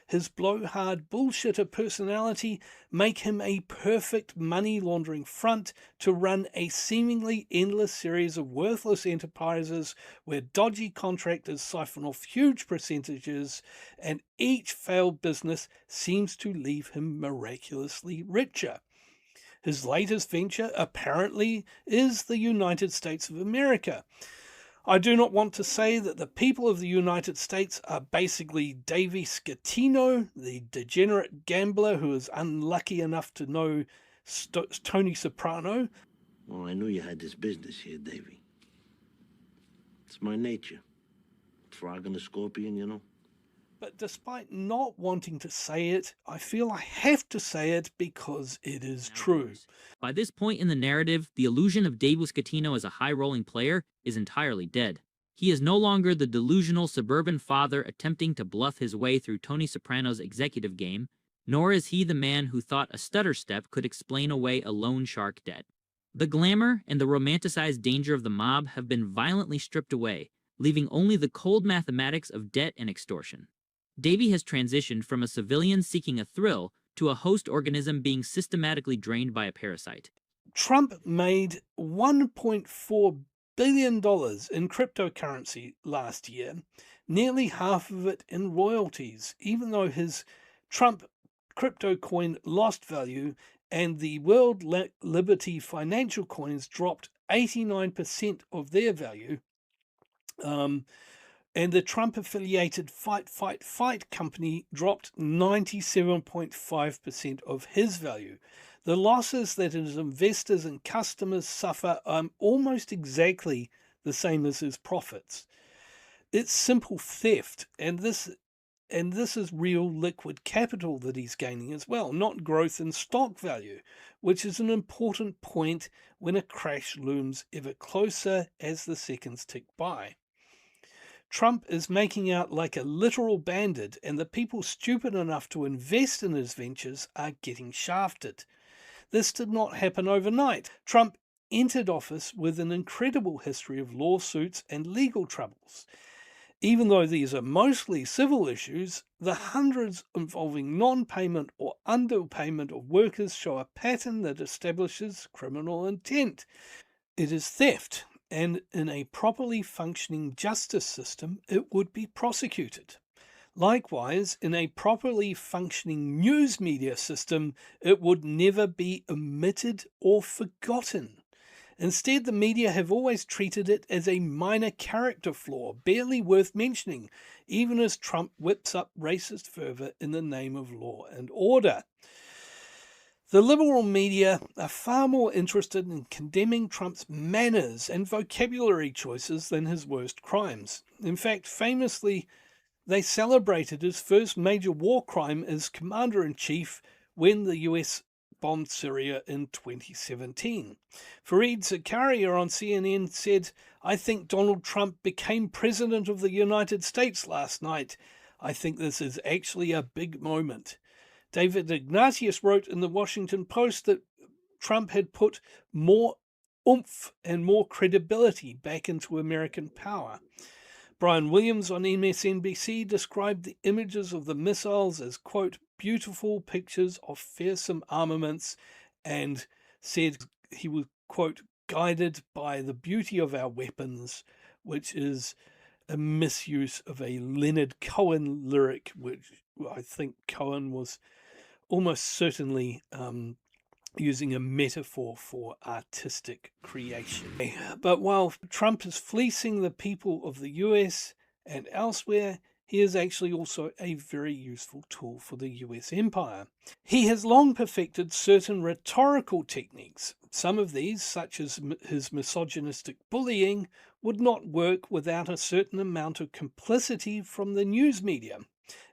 His blowhard bullshitter personality make him a perfect money laundering front to run a seemingly endless series of worthless enterprises where dodgy contractors siphon off huge percentages, and each failed business seems to leave him miraculously richer. His latest venture apparently is the United States of America. I do not want to say that the people of the United States are basically Davy Scatino, the degenerate gambler who is unlucky enough to know Tony Soprano. Well, I knew you had this business here, Davy. It's my nature. Frog and a scorpion, you know. But despite not wanting to say it, I feel I have to say it because it is true. By this point in the narrative, the illusion of Dave Scatino as a high-rolling player is entirely dead. He is no longer the delusional suburban father attempting to bluff his way through Tony Soprano's executive game, nor is he the man who thought a stutter step could explain away a loan shark debt. The glamour and the romanticized danger of the mob have been violently stripped away, leaving only the cold mathematics of debt and extortion. Davy has transitioned from a civilian seeking a thrill to a host organism being systematically drained by a parasite. Trump made $1.4 billion in cryptocurrency last year, nearly half of it in royalties, even though his Trump crypto coin lost value and the World Liberty financial coins dropped 89% of their value. And the Trump-affiliated Fight, Fight, Fight company dropped 97.5% of his value. The losses that his investors and customers suffer are almost exactly the same as his profits. It's simple theft, and this is real liquid capital that he's gaining as well, not growth in stock value, which is an important point when a crash looms ever closer as the seconds tick by. Trump is making out like a literal bandit, and the people stupid enough to invest in his ventures are getting shafted. This did not happen overnight. Trump entered office with an incredible history of lawsuits and legal troubles. Even though these are mostly civil issues, the hundreds involving non-payment or underpayment of workers show a pattern that establishes criminal intent. It is theft, and in a properly functioning justice system, it would be prosecuted. Likewise, in a properly functioning news media system, it would never be omitted or forgotten. Instead, the media have always treated it as a minor character flaw, barely worth mentioning, even as Trump whips up racist fervor in the name of law and order. The liberal media are far more interested in condemning Trump's manners and vocabulary choices than his worst crimes. In fact, famously, they celebrated his first major war crime as commander-in-chief when the US bombed Syria in 2017. Fareed Zakaria on CNN said, "I think Donald Trump became president of the United States last night. I think this is actually a big moment." David Ignatius wrote in the Washington Post that Trump had put more oomph and more credibility back into American power. Brian Williams on MSNBC described the images of the missiles as, quote, beautiful pictures of fearsome armaments, and said he was, quote, guided by the beauty of our weapons, which is a misuse of a Leonard Cohen lyric, which I think Cohen was almost certainly using a metaphor for artistic creation. But while Trump is fleecing the people of the US and elsewhere, he is actually also a very useful tool for the US empire. He has long perfected certain rhetorical techniques. Some of these, such as his misogynistic bullying, would not work without a certain amount of complicity from the news media.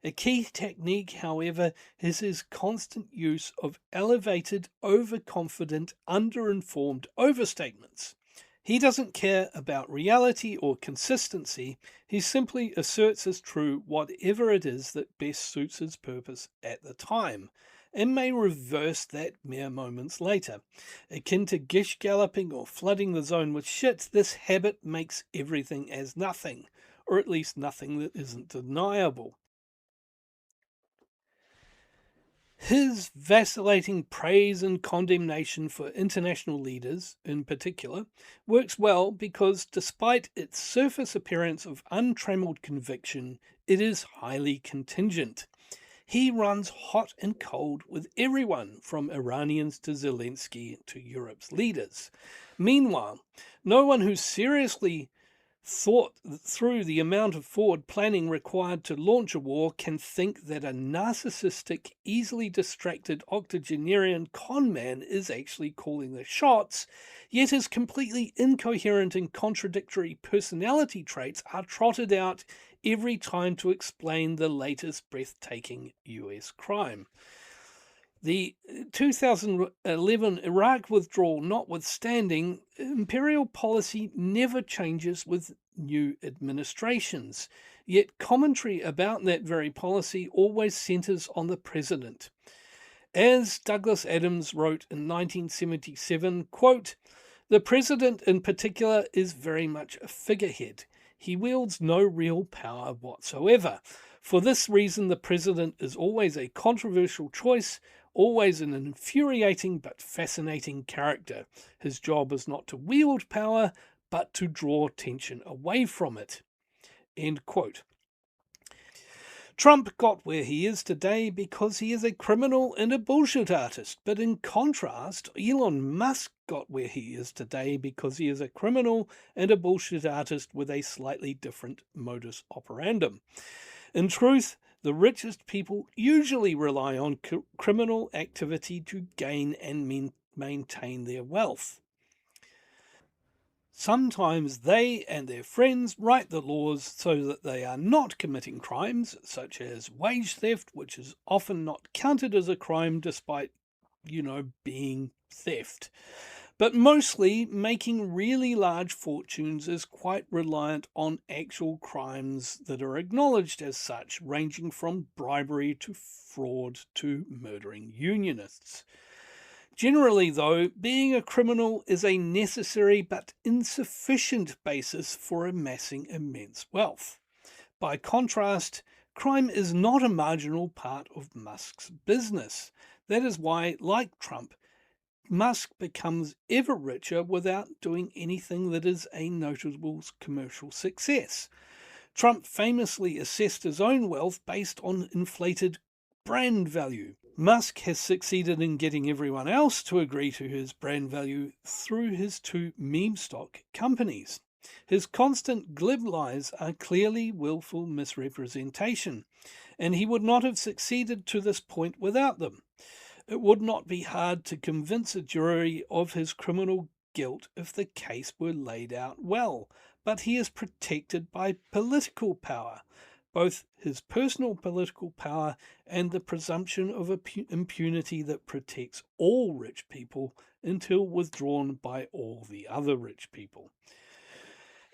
A key technique, however, is his constant use of elevated, overconfident, underinformed overstatements. He doesn't care about reality or consistency. He simply asserts as true whatever it is that best suits his purpose at the time, and may reverse that mere moments later. Akin to gish galloping or flooding the zone with shit, this habit makes everything as nothing, or at least nothing that isn't deniable. His vacillating praise and condemnation for international leaders, in particular, works well because despite its surface appearance of untrammeled conviction, it is highly contingent. He runs hot and cold with everyone, from Iranians to Zelensky to Europe's leaders. Meanwhile, no one who seriously thought through the amount of forward planning required to launch a war can think that a narcissistic, easily distracted octogenarian conman is actually calling the shots, yet his completely incoherent and contradictory personality traits are trotted out every time to explain the latest breathtaking US crime. The 2011 Iraq withdrawal notwithstanding, imperial policy never changes with new administrations, yet commentary about that very policy always centers on the president. As Douglas Adams wrote in 1977, quote, "The president in particular is very much a figurehead. He wields no real power whatsoever. For this reason, the president is always a controversial choice, always an infuriating but fascinating character. His job is not to wield power, but to draw attention away from it." End quote. Trump got where he is today because he is a criminal and a bullshit artist. But in contrast, Elon Musk got where he is today because he is a criminal and a bullshit artist with a slightly different modus operandum. In truth, the richest people usually rely on criminal activity to gain and maintain their wealth. Sometimes they and their friends write the laws so that they are not committing crimes, such as wage theft, which is often not counted as a crime despite, being theft. But mostly, making really large fortunes is quite reliant on actual crimes that are acknowledged as such, ranging from bribery to fraud to murdering unionists. Generally, though, being a criminal is a necessary but insufficient basis for amassing immense wealth. By contrast, crime is not a marginal part of Musk's business. That is why, like Trump, Musk becomes ever richer without doing anything that is a notable commercial success. Trump famously assessed his own wealth based on inflated brand value. Musk has succeeded in getting everyone else to agree to his brand value through his two meme stock companies. His constant glib lies are clearly willful misrepresentation, and he would not have succeeded to this point without them. It would not be hard to convince a jury of his criminal guilt if the case were laid out well, but he is protected by political power, both his personal political power and the presumption of impunity that protects all rich people until withdrawn by all the other rich people.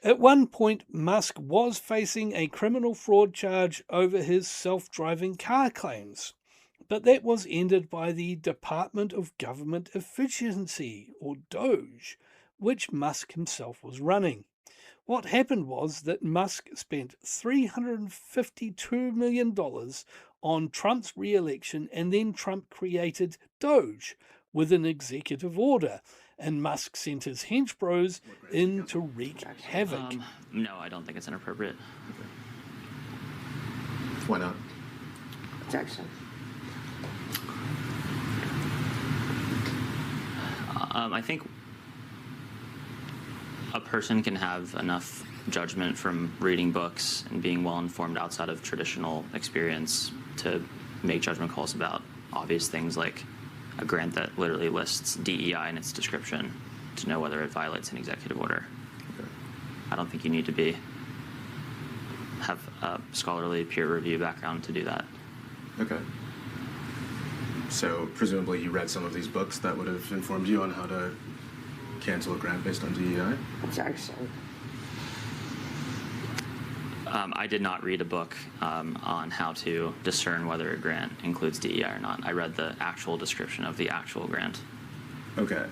At one point, Musk was facing a criminal fraud charge over his self-driving car claims, but that was ended by the Department of Government Efficiency, or DOGE, which Musk himself was running. What happened was that Musk spent $352 million on Trump's re-election, and then Trump created Doge with an executive order, and Musk sent his hench bros in to wreak havoc. No, I don't think it's inappropriate. Why not? Objection. I think a person can have enough judgment from reading books and being well informed outside of traditional experience to make judgment calls about obvious things like a grant that literally lists DEI in its description to know whether it violates an executive order. Okay. I don't think you need to have a scholarly peer review background to do that. Okay. So presumably you read some of these books that would have informed you on how to cancel a grant based on DEI? Objection. I did not read a book on how to discern whether a grant includes DEI or not. I read the actual description of the actual grant. Okay.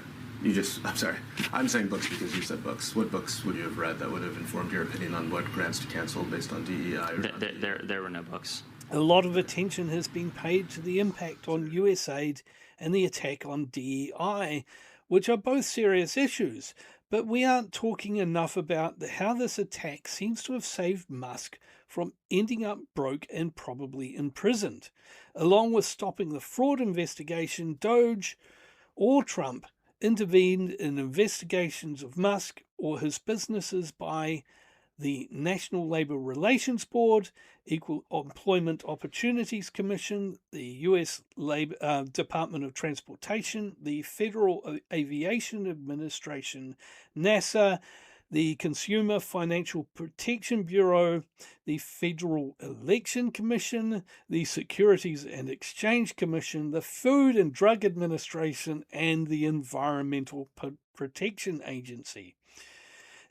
I'm sorry. I'm saying books because you said books. What books would you have read that would have informed your opinion on what grants to cancel based on DEI or not? There were no books. A lot of attention has been paid to the impact on US aid and the attack on DEI, which are both serious issues. But we aren't talking enough about how this attack seems to have saved Musk from ending up broke and probably imprisoned. Along with stopping the fraud investigation, Doge or Trump intervened in investigations of Musk or his businesses by the National Labor Relations Board, Equal Employment Opportunities Commission, the U.S. Department of Transportation, the Federal Aviation Administration, NASA, the Consumer Financial Protection Bureau, the Federal Election Commission, the Securities and Exchange Commission, the Food and Drug Administration, and the Environmental Protection Agency.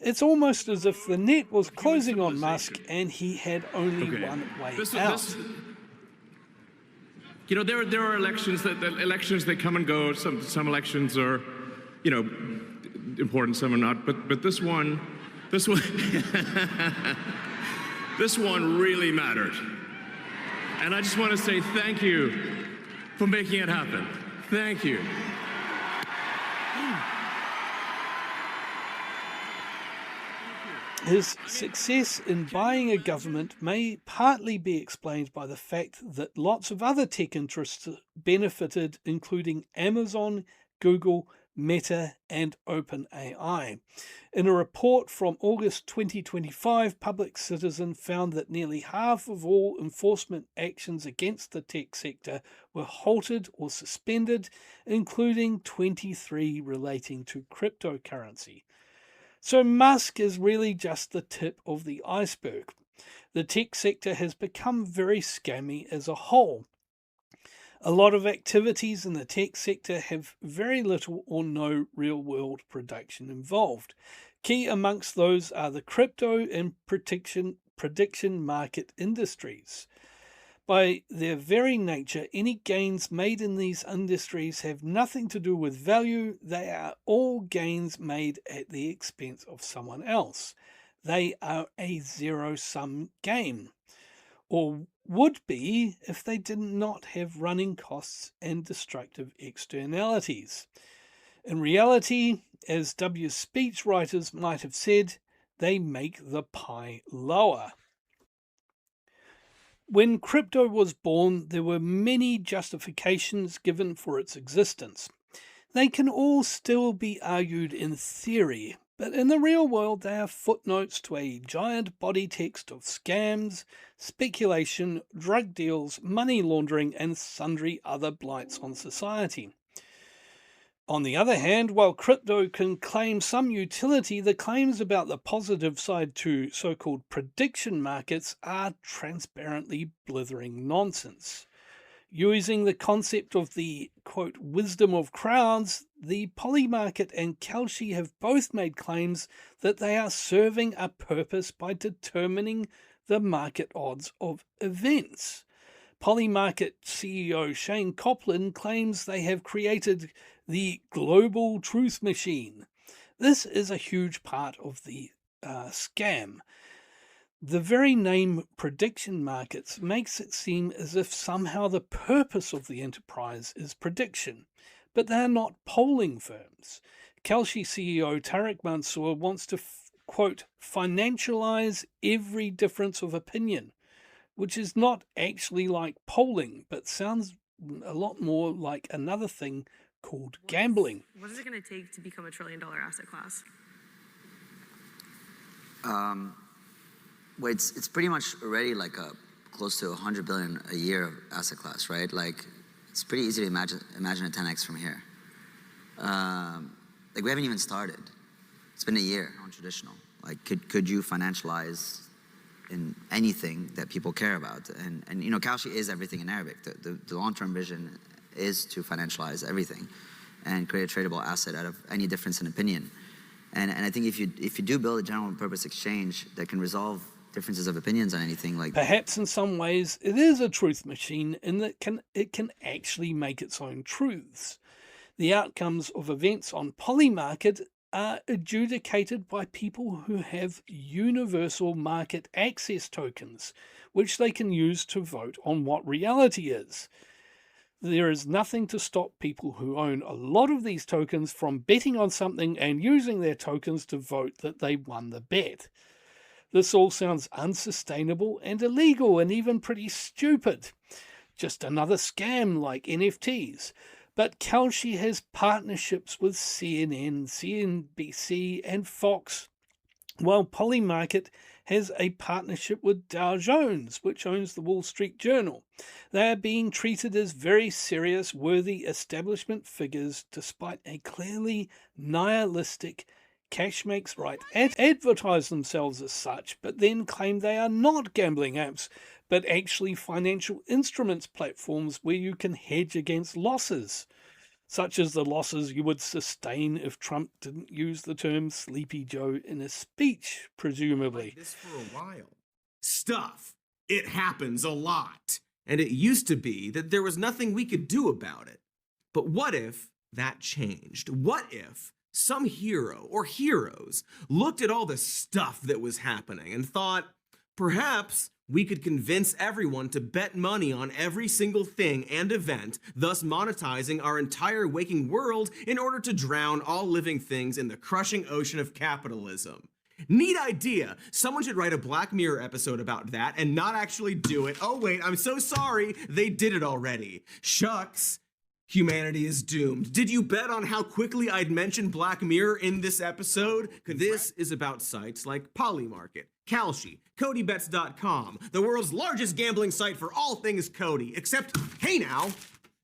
It's almost as if the net was closing on Musk and he had only one way out. There are elections that come and go. Some elections are, important, some are not. But this one, this one really mattered. And I just want to say thank you for making it happen. Thank you. His success in buying a government may partly be explained by the fact that lots of other tech interests benefited, including Amazon, Google, Meta, and OpenAI. In a report from August 2025, Public Citizen found that nearly half of all enforcement actions against the tech sector were halted or suspended, including 23 relating to cryptocurrency. So Musk is really just the tip of the iceberg. The tech sector has become very scammy as a whole. A lot of activities in the tech sector have very little or no real-world production involved. Key amongst those are the crypto and prediction market industries. By their very nature, any gains made in these industries have nothing to do with value. They are all gains made at the expense of someone else. They are a zero-sum game, or would be if they did not have running costs and destructive externalities. In reality, as W. speechwriters might have said, they make the pie lower. When crypto was born, there were many justifications given for its existence. They can all still be argued in theory, but in the real world they are footnotes to a giant body text of scams, speculation, drug deals, money laundering, and sundry other blights on society. On the other hand, while crypto can claim some utility, the claims about the positive side to so-called prediction markets are transparently blithering nonsense. Using the concept of the, quote, wisdom of crowds, the Polymarket and Kalshi have both made claims that they are serving a purpose by determining the market odds of events. Polymarket CEO Shane Copland claims they have created the global truth machine. This is a huge part of the scam. The very name prediction markets makes it seem as if somehow the purpose of the enterprise is prediction, but they're not polling firms. Kalshi CEO Tariq Mansour wants to, quote, financialize every difference of opinion, which is not actually like polling, but sounds a lot more like another thing called gambling. What is it going to take to become $1 trillion asset class? Well, it's pretty much already like close to 100 billion a year asset class, right? Like, it's pretty easy to imagine a 10x from here. Like, we haven't even started. It's been a year on traditional. Like, could you financialize in anything that people care about? And you know, Kalshi is everything in Arabic. The long-term vision is to financialize everything and create a tradable asset out of any difference in opinion. And I think if you do build a general purpose exchange that can resolve differences of opinions on anything, like perhaps in some ways it is a truth machine in that it can actually make its own truths. The outcomes of events on Polymarket are adjudicated by people who have universal market access tokens, which they can use to vote on what reality is. There is nothing to stop people who own a lot of these tokens from betting on something and using their tokens to vote that they won the bet. This all sounds unsustainable and illegal and even pretty stupid. Just another scam like NFTs. But Kalshi has partnerships with CNN, CNBC and Fox, while Polymarket has a partnership with Dow Jones, which owns the Wall Street Journal. They are being treated as very serious, worthy establishment figures despite a clearly nihilistic cash makes right advertise themselves as such, but then claim they are not gambling apps, but actually financial instruments platforms where you can hedge against losses, such as the losses you would sustain if Trump didn't use the term Sleepy Joe in a speech, presumably. Like this for a while. Stuff. It happens a lot. And it used to be that there was nothing we could do about it. But what if that changed? What if some hero or heroes looked at all the stuff that was happening and thought, perhaps we could convince everyone to bet money on every single thing and event, thus monetizing our entire waking world in order to drown all living things in the crushing ocean of capitalism. Neat idea. Someone should write a Black Mirror episode about that and not actually do it. Oh wait, I'm so sorry. They did it already. Shucks. Humanity is doomed. Did you bet on how quickly I'd mention Black Mirror in this episode? This is about sites like Polymarket, Kalshi, CodyBets.com, the world's largest gambling site for all things Cody, except, hey now,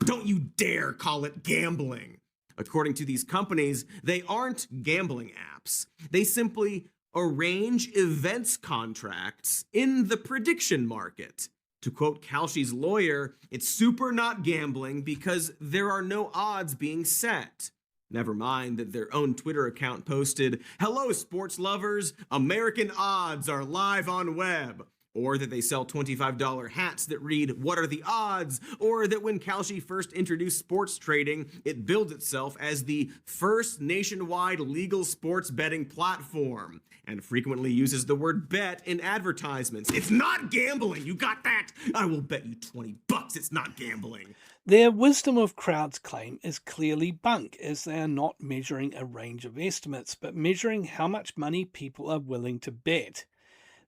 don't you dare call it gambling. According to these companies, they aren't gambling apps. They simply arrange events contracts in the prediction market. To quote Kalshi's lawyer, it's super not gambling because there are no odds being set. Never mind that their own Twitter account posted, "Hello sports lovers, American odds are live on web." Or that they sell $25 hats that read, "What are the odds?" Or that when Kalshi first introduced sports trading, it billed itself as the first nationwide legal sports betting platform, and frequently uses the word bet in advertisements. It's not gambling, you got that? I will bet you $20 it's not gambling. Their wisdom of crowds claim is clearly bunk, as they are not measuring a range of estimates, but measuring how much money people are willing to bet.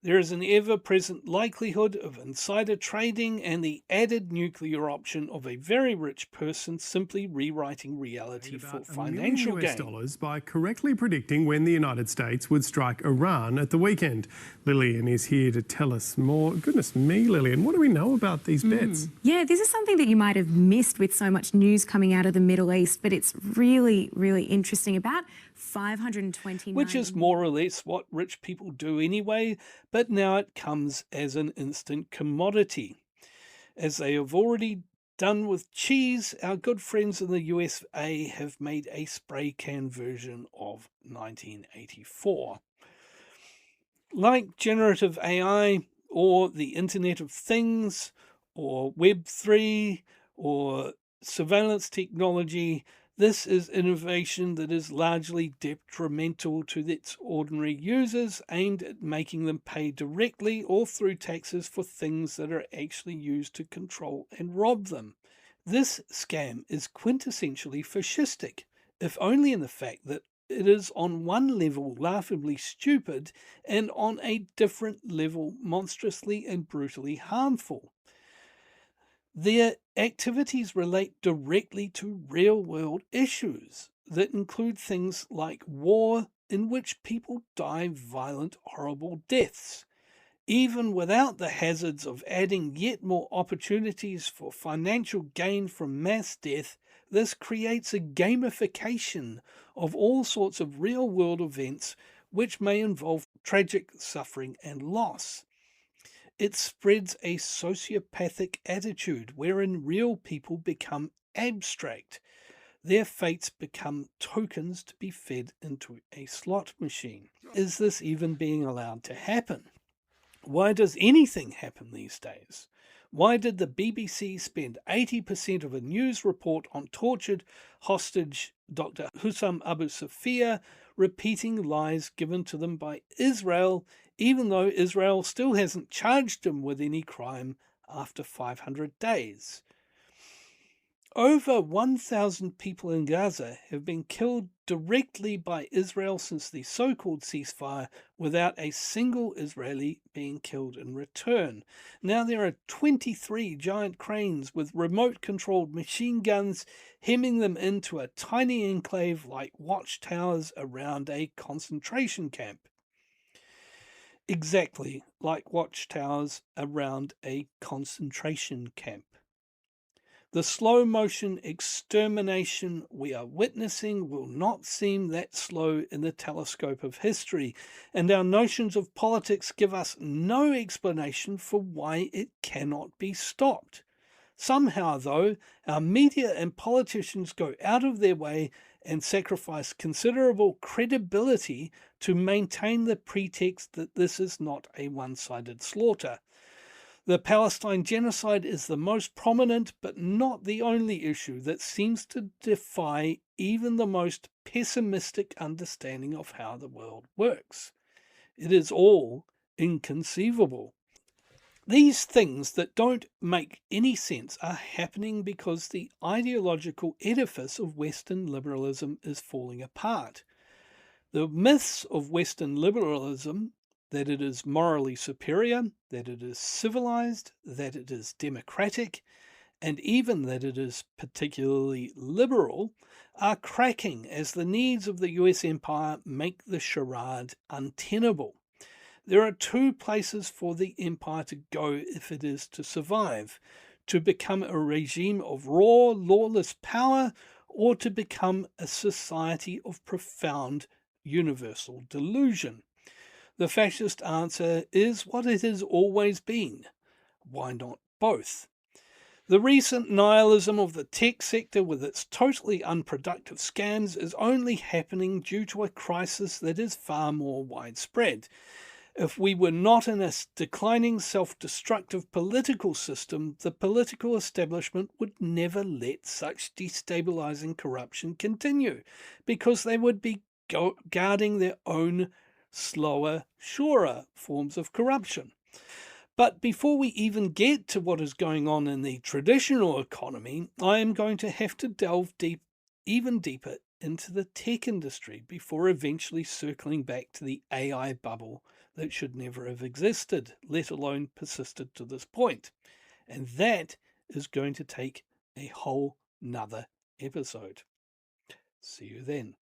There is an ever-present likelihood of insider trading and the added nuclear option of a very rich person simply rewriting reality for financial gain. $1 by correctly predicting when the United States would strike Iran at the weekend. Lillian is here to tell us more. Goodness me, Lillian, what do we know about these bets? Yeah, this is something that you might have missed with so much news coming out of the Middle East, but it's really, really interesting. About 529... Which is more or less what rich people do anyway, but now it comes as an instant commodity. As they have already done with cheese, our good friends in the USA have made a spray can version of 1984. Like generative AI or the Internet of Things or Web3 or surveillance technology, This is innovation that is largely detrimental to its ordinary users, aimed at making them pay directly or through taxes for things that are actually used to control and rob them. This scam is quintessentially fascistic, if only in the fact that it is on one level laughably stupid and on a different level monstrously and brutally harmful. Their activities relate directly to real-world issues that include things like war, in which people die violent, horrible deaths. Even without the hazards of adding yet more opportunities for financial gain from mass death, this creates a gamification of all sorts of real-world events which may involve tragic suffering and loss. It spreads a sociopathic attitude wherein real people become abstract. Their fates become tokens to be fed into a slot machine. Is this even being allowed to happen? Why does anything happen these days? Why did the BBC spend 80% of a news report on tortured hostage Dr. Hussam Abu Safia repeating lies given to them by Israel, even though Israel still hasn't charged him with any crime after 500 days? Over 1,000 people in Gaza have been killed directly by Israel since the so-called ceasefire, without a single Israeli being killed in return. Now there are 23 giant cranes with remote-controlled machine guns hemming them into a tiny enclave like watchtowers around a concentration camp. Exactly like watchtowers around a concentration camp. The slow-motion extermination we are witnessing will not seem that slow in the telescope of history, and our notions of politics give us no explanation for why it cannot be stopped. Somehow, though, our media and politicians go out of their way and sacrifice considerable credibility to maintain the pretext that this is not a one-sided slaughter. The Palestine genocide is the most prominent but not the only issue that seems to defy even the most pessimistic understanding of how the world works. It is all inconceivable. These things that don't make any sense are happening because the ideological edifice of Western liberalism is falling apart. The myths of Western liberalism, that it is morally superior, that it is civilized, that it is democratic, and even that it is particularly liberal, are cracking as the needs of the US empire make the charade untenable. There are two places for the empire to go if it is to survive: to become a regime of raw, lawless power, or to become a society of profound universal delusion. The fascist answer is what it has always been. Why not both? The recent nihilism of the tech sector with its totally unproductive scams is only happening due to a crisis that is far more widespread. If we were not in a declining self-destructive political system, the political establishment would never let such destabilizing corruption continue, because they would be guarding their own slower, surer forms of corruption. But before we even get to what is going on in the traditional economy, I am going to have to delve even deeper into the tech industry before eventually circling back to the AI bubble that should never have existed, let alone persisted to this point. And that is going to take a whole nother episode. See you then.